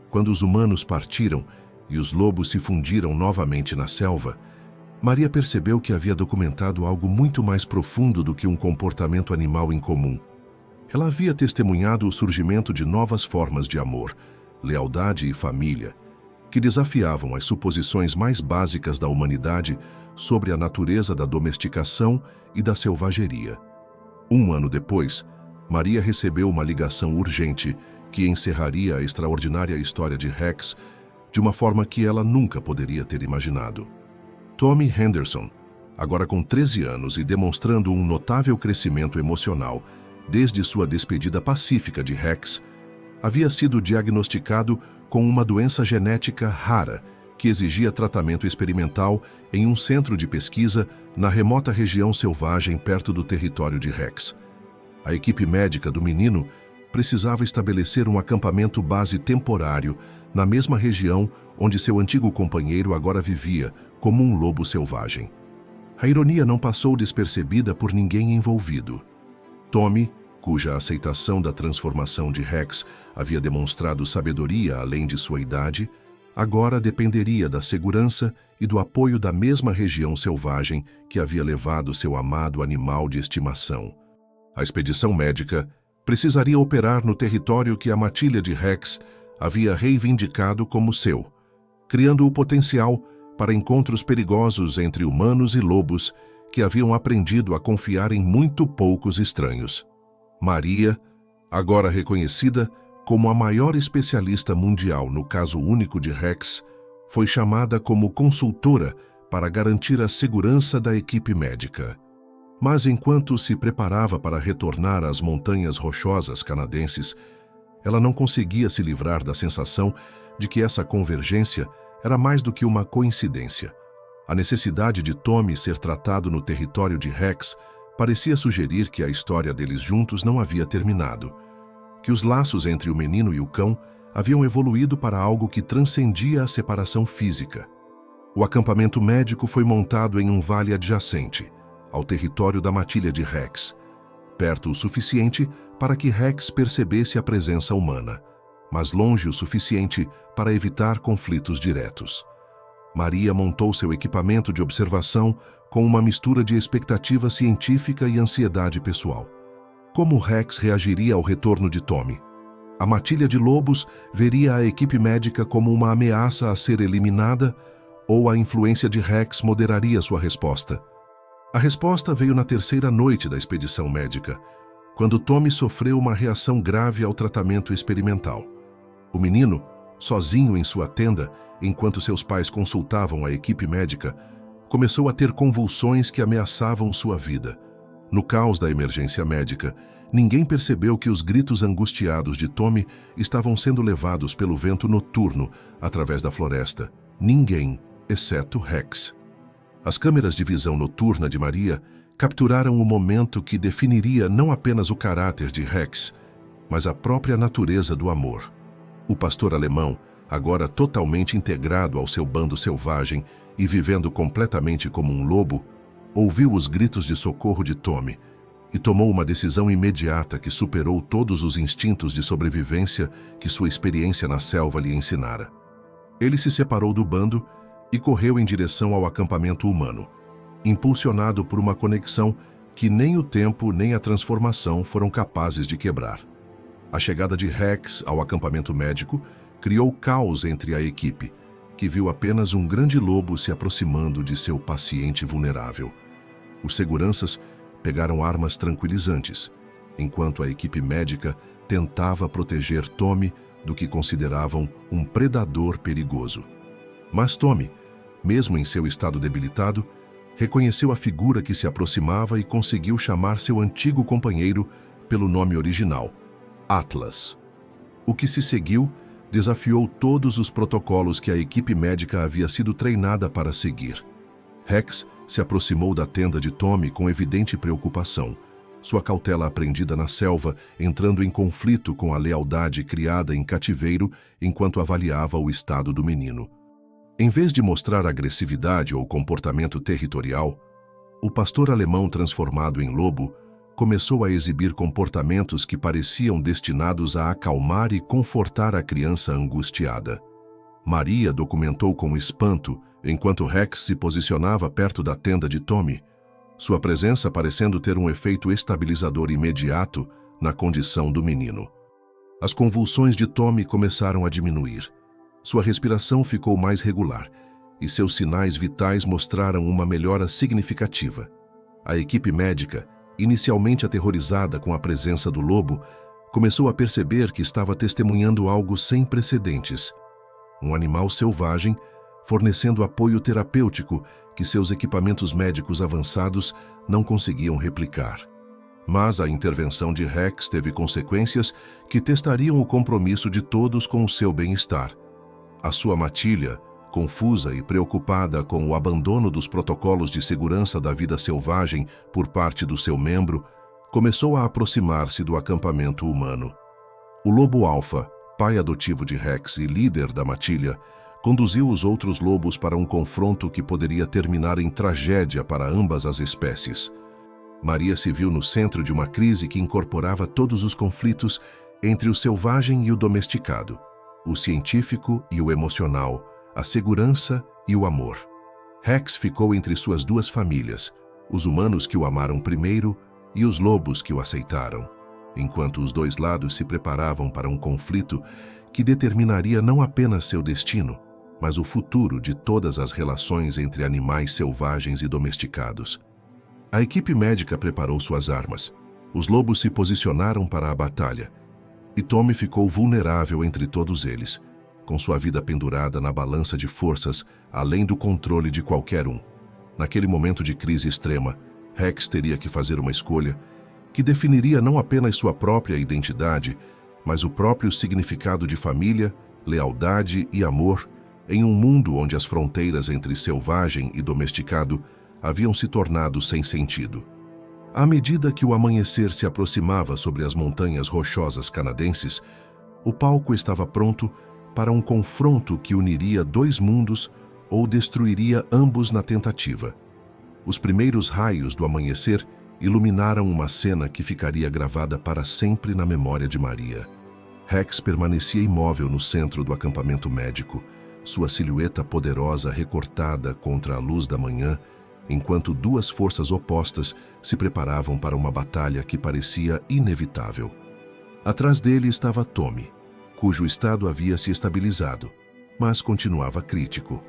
Quando os humanos partiram e os lobos se fundiram novamente na selva, Maria percebeu que havia documentado algo muito mais profundo do que um comportamento animal incomum. Ela havia testemunhado o surgimento de novas formas de amor, lealdade e família, que desafiavam as suposições mais básicas da humanidade sobre a natureza da domesticação e da selvageria. Um ano depois, Maria recebeu uma ligação urgente que encerraria a extraordinária história de Rex de uma forma que ela nunca poderia ter imaginado. Tommy Henderson, agora com 13 anos e demonstrando um notável crescimento emocional desde sua despedida pacífica de Rex, havia sido diagnosticado com uma doença genética rara que exigia tratamento experimental em um centro de pesquisa na remota região selvagem perto do território de Rex. A equipe médica do menino precisava estabelecer um acampamento base temporário na mesma região onde seu antigo companheiro agora vivia, como um lobo selvagem. A ironia não passou despercebida por ninguém envolvido. Tommy, cuja aceitação da transformação de Rex havia demonstrado sabedoria além de sua idade, agora dependeria da segurança e do apoio da mesma região selvagem que havia levado seu amado animal de estimação. A expedição médica precisaria operar no território que a matilha de Rex havia reivindicado como seu, criando o potencial para encontros perigosos entre humanos e lobos que haviam aprendido a confiar em muito poucos estranhos. Maria, agora reconhecida como a maior especialista mundial no caso único de Rex, foi chamada como consultora para garantir a segurança da equipe médica. Mas enquanto se preparava para retornar às montanhas rochosas canadenses, ela não conseguia se livrar da sensação de que essa convergência era mais do que uma coincidência. A necessidade de Tommy ser tratado no território de Rex parecia sugerir que a história deles juntos não havia terminado, que os laços entre o menino e o cão haviam evoluído para algo que transcendia a separação física. O acampamento médico foi montado em um vale adjacente, ao território da matilha de Rex, perto o suficiente para que Rex percebesse a presença humana, mas longe o suficiente para evitar conflitos diretos. Maria montou seu equipamento de observação com uma mistura de expectativa científica e ansiedade pessoal. Como Rex reagiria ao retorno de Tommy? A matilha de lobos veria a equipe médica como uma ameaça a ser eliminada ou a influência de Rex moderaria sua resposta? A resposta veio na terceira noite da expedição médica, quando Tommy sofreu uma reação grave ao tratamento experimental. O menino, sozinho em sua tenda, enquanto seus pais consultavam a equipe médica, começou a ter convulsões que ameaçavam sua vida. No caos da emergência médica, Ninguém percebeu que os gritos angustiados de Tommy estavam sendo levados pelo vento noturno através da floresta. Ninguém, exceto Rex. As câmeras de visão noturna de Maria capturaram o momento que definiria não apenas o caráter de Rex, mas a própria natureza do amor. O pastor alemão, agora totalmente integrado ao seu bando selvagem e vivendo completamente como um lobo, ouviu os gritos de socorro de Tommy e tomou uma decisão imediata que superou todos os instintos de sobrevivência que sua experiência na selva lhe ensinara. Ele se separou do bando e correu em direção ao acampamento humano, impulsionado por uma conexão que nem o tempo nem a transformação foram capazes de quebrar. A chegada de Rex ao acampamento médico criou caos entre a equipe, que viu apenas um grande lobo se aproximando de seu paciente vulnerável. Os seguranças pegaram armas tranquilizantes, enquanto a equipe médica tentava proteger Tommy do que consideravam um predador perigoso. Mas Tommy, mesmo em seu estado debilitado, reconheceu a figura que se aproximava e conseguiu chamar seu antigo companheiro pelo nome original, Atlas. O que se seguiu desafiou todos os protocolos que a equipe médica havia sido treinada para seguir. Rex se aproximou da tenda de Tommy com evidente preocupação, sua cautela aprendida na selva entrando em conflito com a lealdade criada em cativeiro enquanto avaliava o estado do menino. Em vez de mostrar agressividade ou comportamento territorial, o pastor alemão transformado em lobo começou a exibir comportamentos que pareciam destinados a acalmar e confortar a criança angustiada. Maria documentou com espanto enquanto Rex se posicionava perto da tenda de Tommy, sua presença parecendo ter um efeito estabilizador imediato na condição do menino. As convulsões de Tommy começaram a diminuir. Sua respiração ficou mais regular e seus sinais vitais mostraram uma melhora significativa. A equipe médica, inicialmente aterrorizada com a presença do lobo, começou a perceber que estava testemunhando algo sem precedentes. Um animal selvagem fornecendo apoio terapêutico que seus equipamentos médicos avançados não conseguiam replicar. Mas a intervenção de Rex teve consequências que testariam o compromisso de todos com o seu bem-estar. A sua matilha, confusa e preocupada com o abandono dos protocolos de segurança da vida selvagem por parte do seu membro, começou a aproximar-se do acampamento humano. O lobo alfa, pai adotivo de Rex e líder da matilha, conduziu os outros lobos para um confronto que poderia terminar em tragédia para ambas as espécies. Maria se viu no centro de uma crise que incorporava todos os conflitos entre o selvagem e o domesticado, o científico e o emocional, a segurança e o amor. Rex ficou entre suas duas famílias, os humanos que o amaram primeiro e os lobos que o aceitaram, enquanto os dois lados se preparavam para um conflito que determinaria não apenas seu destino, mas o futuro de todas as relações entre animais selvagens e domesticados. A equipe médica preparou suas armas. Os lobos se posicionaram para a batalha, e Tommy ficou vulnerável entre todos eles, com sua vida pendurada na balança de forças, além do controle de qualquer um. Naquele momento de crise extrema, Rex teria que fazer uma escolha que definiria não apenas sua própria identidade, mas o próprio significado de família, lealdade e amor em um mundo onde as fronteiras entre selvagem e domesticado haviam se tornado sem sentido. À medida que o amanhecer se aproximava sobre as montanhas rochosas canadenses, o palco estava pronto para um confronto que uniria dois mundos ou destruiria ambos na tentativa. Os primeiros raios do amanhecer iluminaram uma cena que ficaria gravada para sempre na memória de Maria. Rex permanecia imóvel no centro do acampamento médico, sua silhueta poderosa recortada contra a luz da manhã, enquanto duas forças opostas se preparavam para uma batalha que parecia inevitável. Atrás dele estava Tommy, cujo estado havia se estabilizado, mas continuava crítico.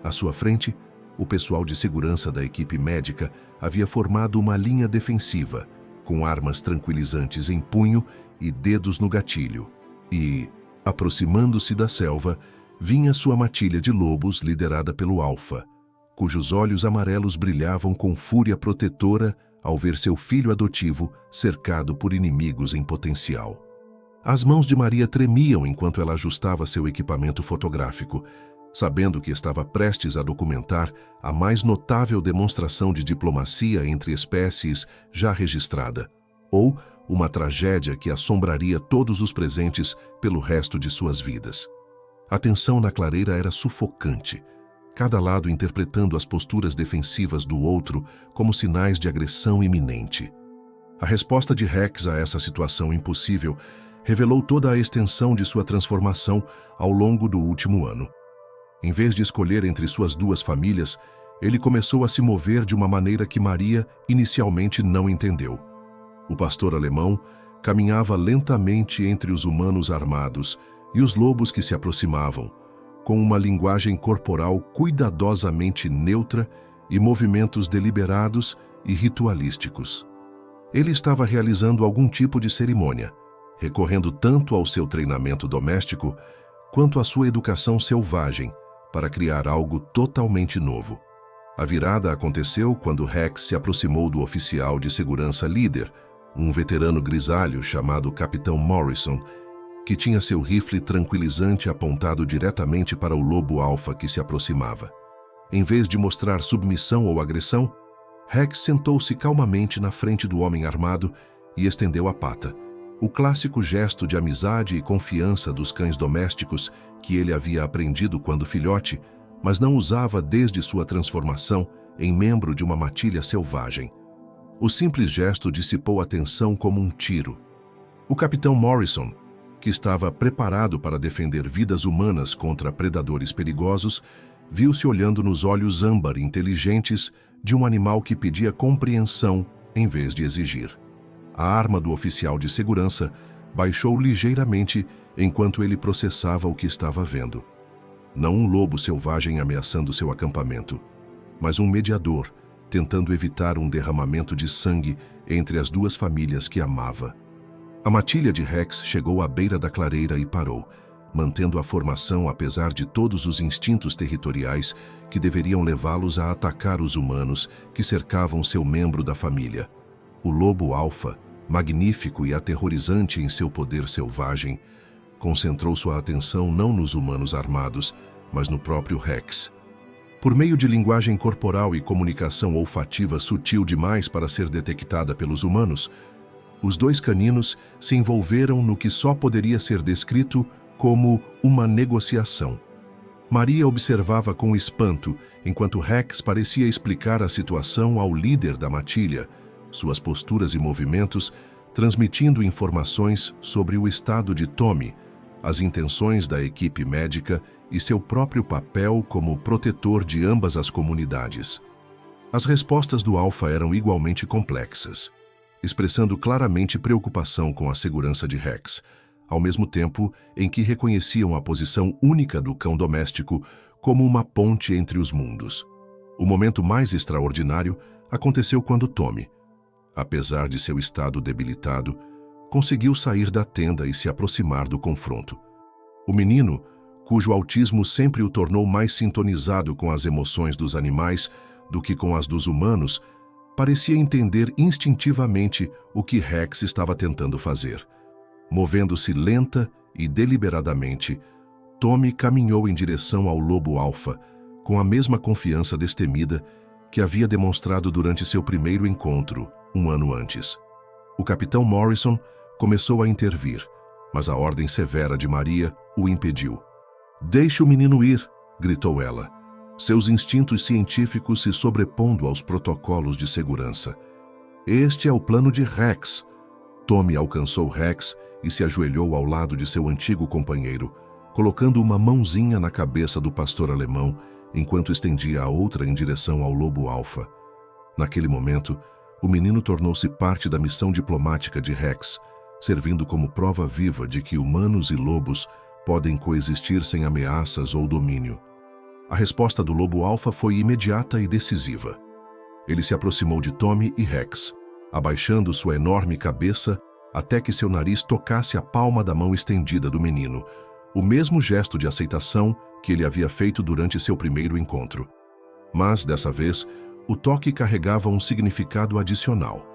À sua frente, o pessoal de segurança da equipe médica havia formado uma linha defensiva, com armas tranquilizantes em punho e dedos no gatilho. E, aproximando-se da selva, vinha sua matilha de lobos liderada pelo Alfa, cujos olhos amarelos brilhavam com fúria protetora ao ver seu filho adotivo cercado por inimigos em potencial. As mãos de Maria tremiam enquanto ela ajustava seu equipamento fotográfico, sabendo que estava prestes a documentar a mais notável demonstração de diplomacia entre espécies já registrada, ou uma tragédia que assombraria todos os presentes pelo resto de suas vidas. A tensão na clareira era sufocante, cada lado interpretando as posturas defensivas do outro como sinais de agressão iminente. A resposta de Rex a essa situação impossível revelou toda a extensão de sua transformação ao longo do último ano. Em vez de escolher entre suas duas famílias, ele começou a se mover de uma maneira que Maria inicialmente não entendeu. O pastor alemão caminhava lentamente entre os humanos armados e os lobos que se aproximavam, com uma linguagem corporal cuidadosamente neutra e movimentos deliberados e ritualísticos. Ele estava realizando algum tipo de cerimônia, recorrendo tanto ao seu treinamento doméstico quanto à sua educação selvagem para criar algo totalmente novo. A virada aconteceu quando Rex se aproximou do oficial de segurança líder, um veterano grisalho chamado Capitão Morrison, que tinha seu rifle tranquilizante apontado diretamente para o lobo alfa que se aproximava. Em vez de mostrar submissão ou agressão, Rex sentou-se calmamente na frente do homem armado e estendeu a pata, o clássico gesto de amizade e confiança dos cães domésticos que ele havia aprendido quando filhote, mas não usava desde sua transformação em membro de uma matilha selvagem. O simples gesto dissipou a tensão como um tiro. O capitão Morrison, que estava preparado para defender vidas humanas contra predadores perigosos, viu-se olhando nos olhos âmbar inteligentes de um animal que pedia compreensão em vez de exigir. A arma do oficial de segurança baixou ligeiramente enquanto ele processava o que estava vendo. Não um lobo selvagem ameaçando seu acampamento, mas um mediador tentando evitar um derramamento de sangue entre as duas famílias que amava. A matilha de Rex chegou à beira da clareira e parou, mantendo a formação apesar de todos os instintos territoriais que deveriam levá-los a atacar os humanos que cercavam seu membro da família. O lobo alfa, magnífico e aterrorizante em seu poder selvagem, concentrou sua atenção não nos humanos armados, mas no próprio Rex. Por meio de linguagem corporal e comunicação olfativa sutil demais para ser detectada pelos humanos, os dois caninos se envolveram no que só poderia ser descrito como uma negociação. Maria observava com espanto, enquanto Rex parecia explicar a situação ao líder da matilha, suas posturas e movimentos transmitindo informações sobre o estado de Tommy, as intenções da equipe médica e seu próprio papel como protetor de ambas as comunidades. As respostas do Alfa eram igualmente complexas, expressando claramente preocupação com a segurança de Rex, ao mesmo tempo em que reconheciam a posição única do cão doméstico como uma ponte entre os mundos. O momento mais extraordinário aconteceu quando Tommy, apesar de seu estado debilitado, conseguiu sair da tenda e se aproximar do confronto. O menino, cujo autismo sempre o tornou mais sintonizado com as emoções dos animais do que com as dos humanos, parecia entender instintivamente o que Rex estava tentando fazer. Movendo-se lenta e deliberadamente, Tommy caminhou em direção ao lobo alfa, com a mesma confiança destemida que havia demonstrado durante seu primeiro encontro, um ano antes. O capitão Morrison começou a intervir, mas a ordem severa de Maria o impediu. "Deixe o menino ir", gritou ela, seus instintos científicos se sobrepondo aos protocolos de segurança. "Este é o plano de Rex." Tommy alcançou Rex e se ajoelhou ao lado de seu antigo companheiro, colocando uma mãozinha na cabeça do pastor alemão, enquanto estendia a outra em direção ao lobo alfa. Naquele momento, o menino tornou-se parte da missão diplomática de Rex, servindo como prova viva de que humanos e lobos podem coexistir sem ameaças ou domínio. A resposta do lobo alfa foi imediata e decisiva. Ele se aproximou de Tommy e Rex, abaixando sua enorme cabeça até que seu nariz tocasse a palma da mão estendida do menino, o mesmo gesto de aceitação que ele havia feito durante seu primeiro encontro. Mas, dessa vez, o toque carregava um significado adicional.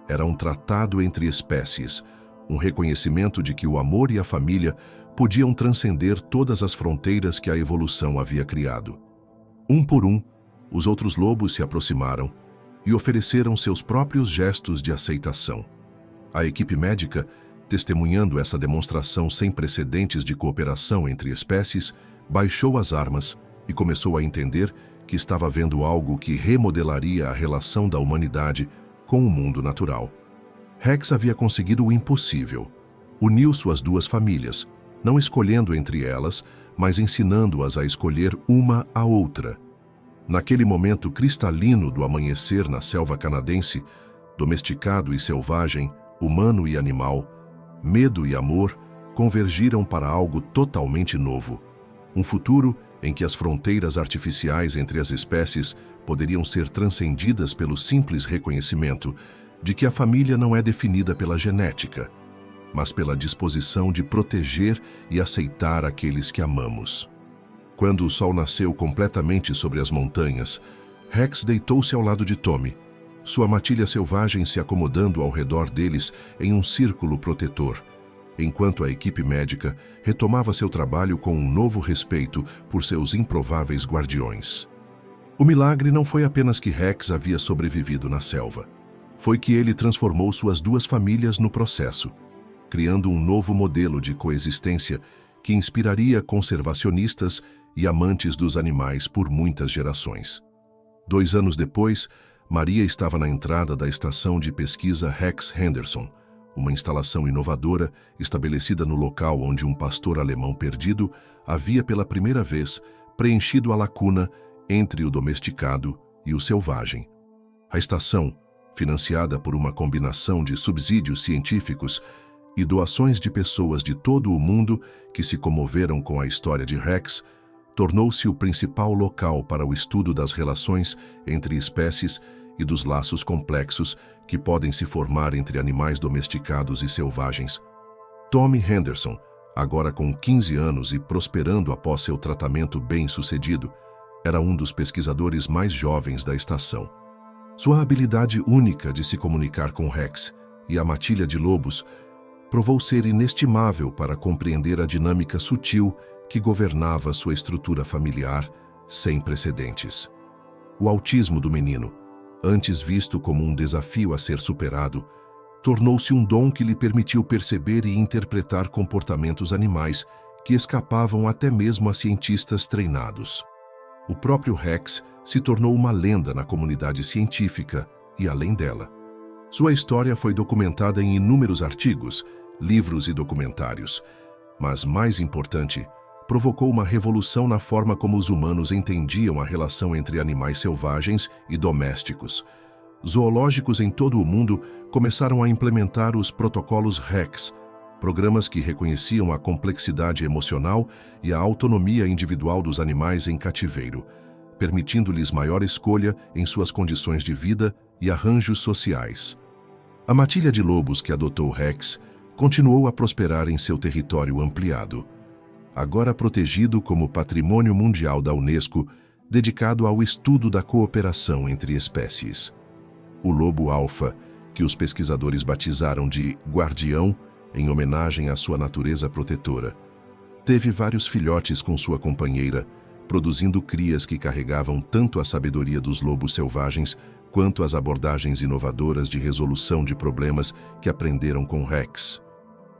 Era um tratado entre espécies, um reconhecimento de que o amor e a família podiam transcender todas as fronteiras que a evolução havia criado. Um por um, os outros lobos se aproximaram e ofereceram seus próprios gestos de aceitação. A equipe médica, testemunhando essa demonstração sem precedentes de cooperação entre espécies, baixou as armas e começou a entender que estava vendo algo que remodelaria a relação da humanidade com o mundo natural. Rex havia conseguido o impossível. Uniu suas duas famílias, não escolhendo entre elas, mas ensinando-as a escolher uma a outra. Naquele momento cristalino do amanhecer na selva canadense, domesticado e selvagem, humano e animal, medo e amor convergiram para algo totalmente novo. Um futuro em que as fronteiras artificiais entre as espécies poderiam ser transcendidas pelo simples reconhecimento de que a família não é definida pela genética, mas pela disposição de proteger e aceitar aqueles que amamos. Quando o sol nasceu completamente sobre as montanhas, Rex deitou-se ao lado de Tommy, sua matilha selvagem se acomodando ao redor deles em um círculo protetor, enquanto a equipe médica retomava seu trabalho com um novo respeito por seus improváveis guardiões. O milagre não foi apenas que Rex havia sobrevivido na selva. Foi que ele transformou suas duas famílias no processo, criando um novo modelo de coexistência que inspiraria conservacionistas e amantes dos animais por muitas gerações. 2 anos depois, Maria estava na entrada da estação de pesquisa Rex Henderson, uma instalação inovadora estabelecida no local onde um pastor alemão perdido havia pela primeira vez preenchido a lacuna entre o domesticado e o selvagem. A estação, financiada por uma combinação de subsídios científicos e doações de pessoas de todo o mundo que se comoveram com a história de Rex, tornou-se o principal local para o estudo das relações entre espécies e dos laços complexos que podem se formar entre animais domesticados e selvagens. Tommy Henderson, agora com 15 anos e prosperando após seu tratamento bem-sucedido, era um dos pesquisadores mais jovens da estação. Sua habilidade única de se comunicar com Rex e a matilha de lobos provou ser inestimável para compreender a dinâmica sutil que governava sua estrutura familiar sem precedentes. O autismo do menino, antes visto como um desafio a ser superado, tornou-se um dom que lhe permitiu perceber e interpretar comportamentos animais que escapavam até mesmo a cientistas treinados. O próprio Rex se tornou uma lenda na comunidade científica e além dela. Sua história foi documentada em inúmeros artigos, livros e documentários, mas, mais importante, provocou uma revolução na forma como os humanos entendiam a relação entre animais selvagens e domésticos. Zoológicos em todo o mundo começaram a implementar os protocolos Rex, programas que reconheciam a complexidade emocional e a autonomia individual dos animais em cativeiro, permitindo-lhes maior escolha em suas condições de vida e arranjos sociais. A matilha de lobos que adotou Rex continuou a prosperar em seu território ampliado, agora protegido como Patrimônio Mundial da Unesco, dedicado ao estudo da cooperação entre espécies. O lobo alfa, que os pesquisadores batizaram de guardião, em homenagem à sua natureza protetora, teve vários filhotes com sua companheira, produzindo crias que carregavam tanto a sabedoria dos lobos selvagens quanto as abordagens inovadoras de resolução de problemas que aprenderam com Rex.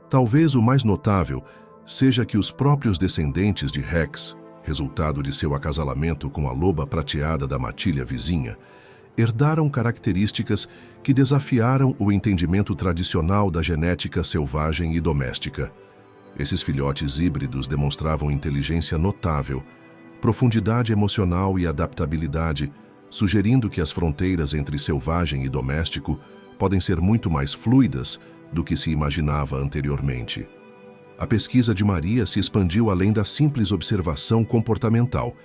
Talvez o mais notável seja que os próprios descendentes de Rex, resultado de seu acasalamento com a loba prateada da matilha vizinha, herdaram características que desafiaram o entendimento tradicional da genética selvagem e doméstica. Esses filhotes híbridos demonstravam inteligência notável, profundidade emocional e adaptabilidade, sugerindo que as fronteiras entre selvagem e doméstico podem ser muito mais fluidas do que se imaginava anteriormente. A pesquisa de Maria se expandiu além da simples observação comportamental,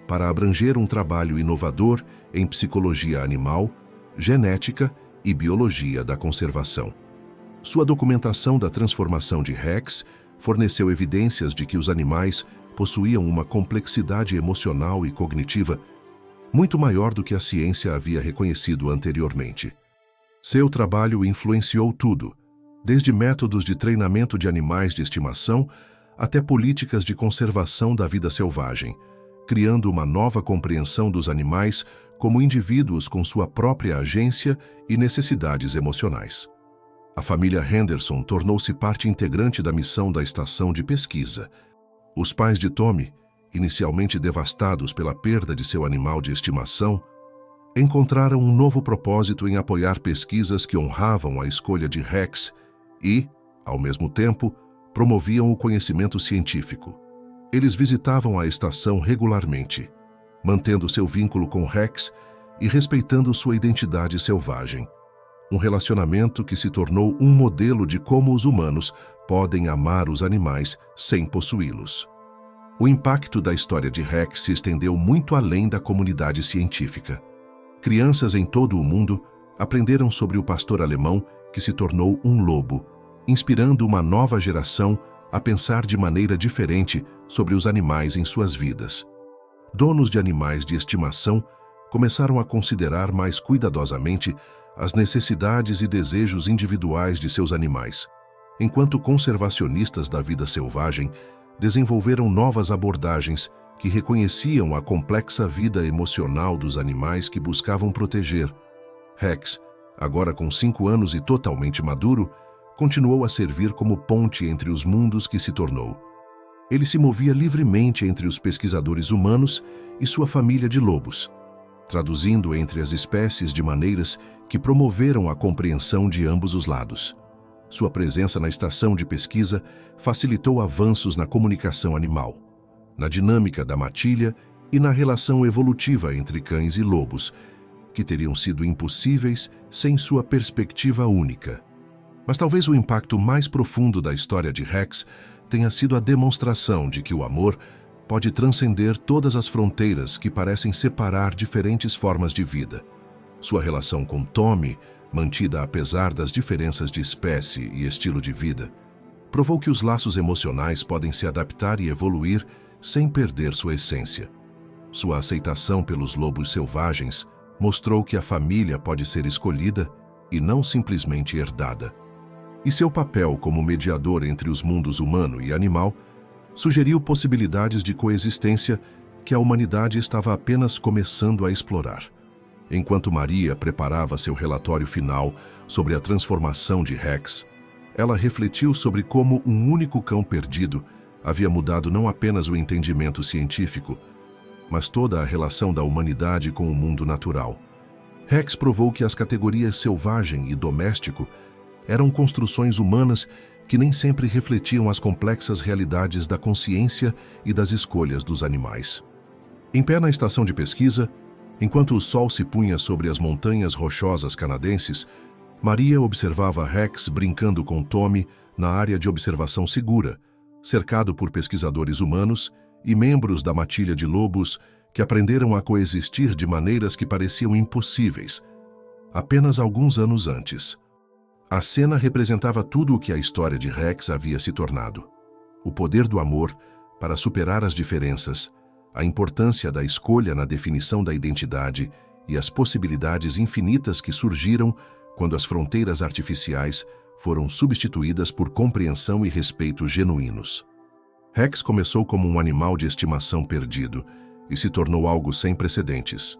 para abranger um trabalho inovador em psicologia animal, genética e biologia da conservação. Sua documentação da transformação de Rex forneceu evidências de que os animais possuíam uma complexidade emocional e cognitiva muito maior do que a ciência havia reconhecido anteriormente. Seu trabalho influenciou tudo, desde métodos de treinamento de animais de estimação até políticas de conservação da vida selvagem, criando uma nova compreensão dos animais como indivíduos com sua própria agência e necessidades emocionais. A família Henderson tornou-se parte integrante da missão da estação de pesquisa. Os pais de Tommy, inicialmente devastados pela perda de seu animal de estimação, encontraram um novo propósito em apoiar pesquisas que honravam a escolha de Rex e, ao mesmo tempo, promoviam o conhecimento científico. Eles visitavam a estação regularmente, mantendo seu vínculo com Rex e respeitando sua identidade selvagem. Um relacionamento que se tornou um modelo de como os humanos podem amar os animais sem possuí-los. O impacto da história de Rex se estendeu muito além da comunidade científica. Crianças em todo o mundo aprenderam sobre o pastor alemão que se tornou um lobo, inspirando uma nova geração a pensar de maneira diferente sobre os animais em suas vidas. Donos de animais de estimação começaram a considerar mais cuidadosamente as necessidades e desejos individuais de seus animais, enquanto conservacionistas da vida selvagem desenvolveram novas abordagens que reconheciam a complexa vida emocional dos animais que buscavam proteger. Rex, agora com 5 anos e totalmente maduro, continuou a servir como ponte entre os mundos que se tornou. Ele se movia livremente entre os pesquisadores humanos e sua família de lobos, traduzindo entre as espécies de maneiras que promoveram a compreensão de ambos os lados. Sua presença na estação de pesquisa facilitou avanços na comunicação animal, na dinâmica da matilha e na relação evolutiva entre cães e lobos, que teriam sido impossíveis sem sua perspectiva única. Mas talvez o impacto mais profundo da história de Rex tenha sido a demonstração de que o amor pode transcender todas as fronteiras que parecem separar diferentes formas de vida. Sua relação com Tommy, mantida apesar das diferenças de espécie e estilo de vida, provou que os laços emocionais podem se adaptar e evoluir sem perder sua essência. Sua aceitação pelos lobos selvagens mostrou que a família pode ser escolhida e não simplesmente herdada. E seu papel como mediador entre os mundos humano e animal sugeriu possibilidades de coexistência que a humanidade estava apenas começando a explorar. Enquanto Maria preparava seu relatório final sobre a transformação de Rex, ela refletiu sobre como um único cão perdido havia mudado não apenas o entendimento científico, mas toda a relação da humanidade com o mundo natural. Rex provou que as categorias selvagem e doméstico eram construções humanas que nem sempre refletiam as complexas realidades da consciência e das escolhas dos animais. Em pé na estação de pesquisa, enquanto o sol se punha sobre as montanhas rochosas canadenses, Maria observava Rex brincando com Tommy na área de observação segura, cercado por pesquisadores humanos e membros da matilha de lobos que aprenderam a coexistir de maneiras que pareciam impossíveis, apenas alguns anos antes. A cena representava tudo o que a história de Rex havia se tornado. O poder do amor para superar as diferenças, a importância da escolha na definição da identidade e as possibilidades infinitas que surgiram quando as fronteiras artificiais foram substituídas por compreensão e respeito genuínos. Rex começou como um animal de estimação perdido e se tornou algo sem precedentes.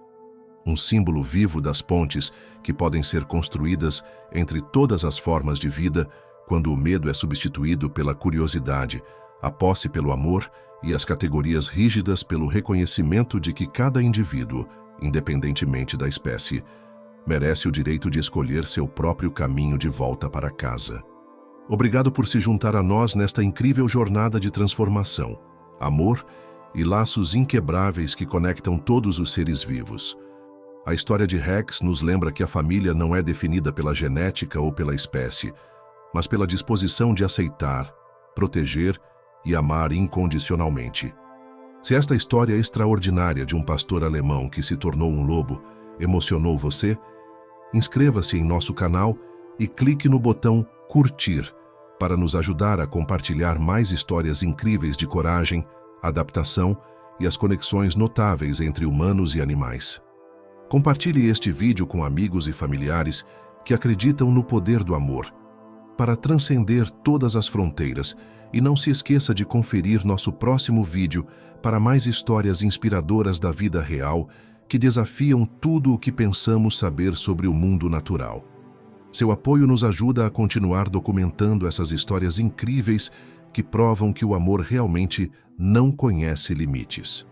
Um símbolo vivo das pontes que podem ser construídas entre todas as formas de vida quando o medo é substituído pela curiosidade, a posse pelo amor e as categorias rígidas pelo reconhecimento de que cada indivíduo, independentemente da espécie, merece o direito de escolher seu próprio caminho de volta para casa. Obrigado por se juntar a nós nesta incrível jornada de transformação, amor e laços inquebráveis que conectam todos os seres vivos. A história de Rex nos lembra que a família não é definida pela genética ou pela espécie, mas pela disposição de aceitar, proteger e amar incondicionalmente. Se esta história extraordinária de um pastor alemão que se tornou um lobo emocionou você, inscreva-se em nosso canal e clique no botão curtir para nos ajudar a compartilhar mais histórias incríveis de coragem, adaptação e as conexões notáveis entre humanos e animais. Compartilhe este vídeo com amigos e familiares que acreditam no poder do amor, para transcender todas as fronteiras, e não se esqueça de conferir nosso próximo vídeo para mais histórias inspiradoras da vida real que desafiam tudo o que pensamos saber sobre o mundo natural. Seu apoio nos ajuda a continuar documentando essas histórias incríveis que provam que o amor realmente não conhece limites.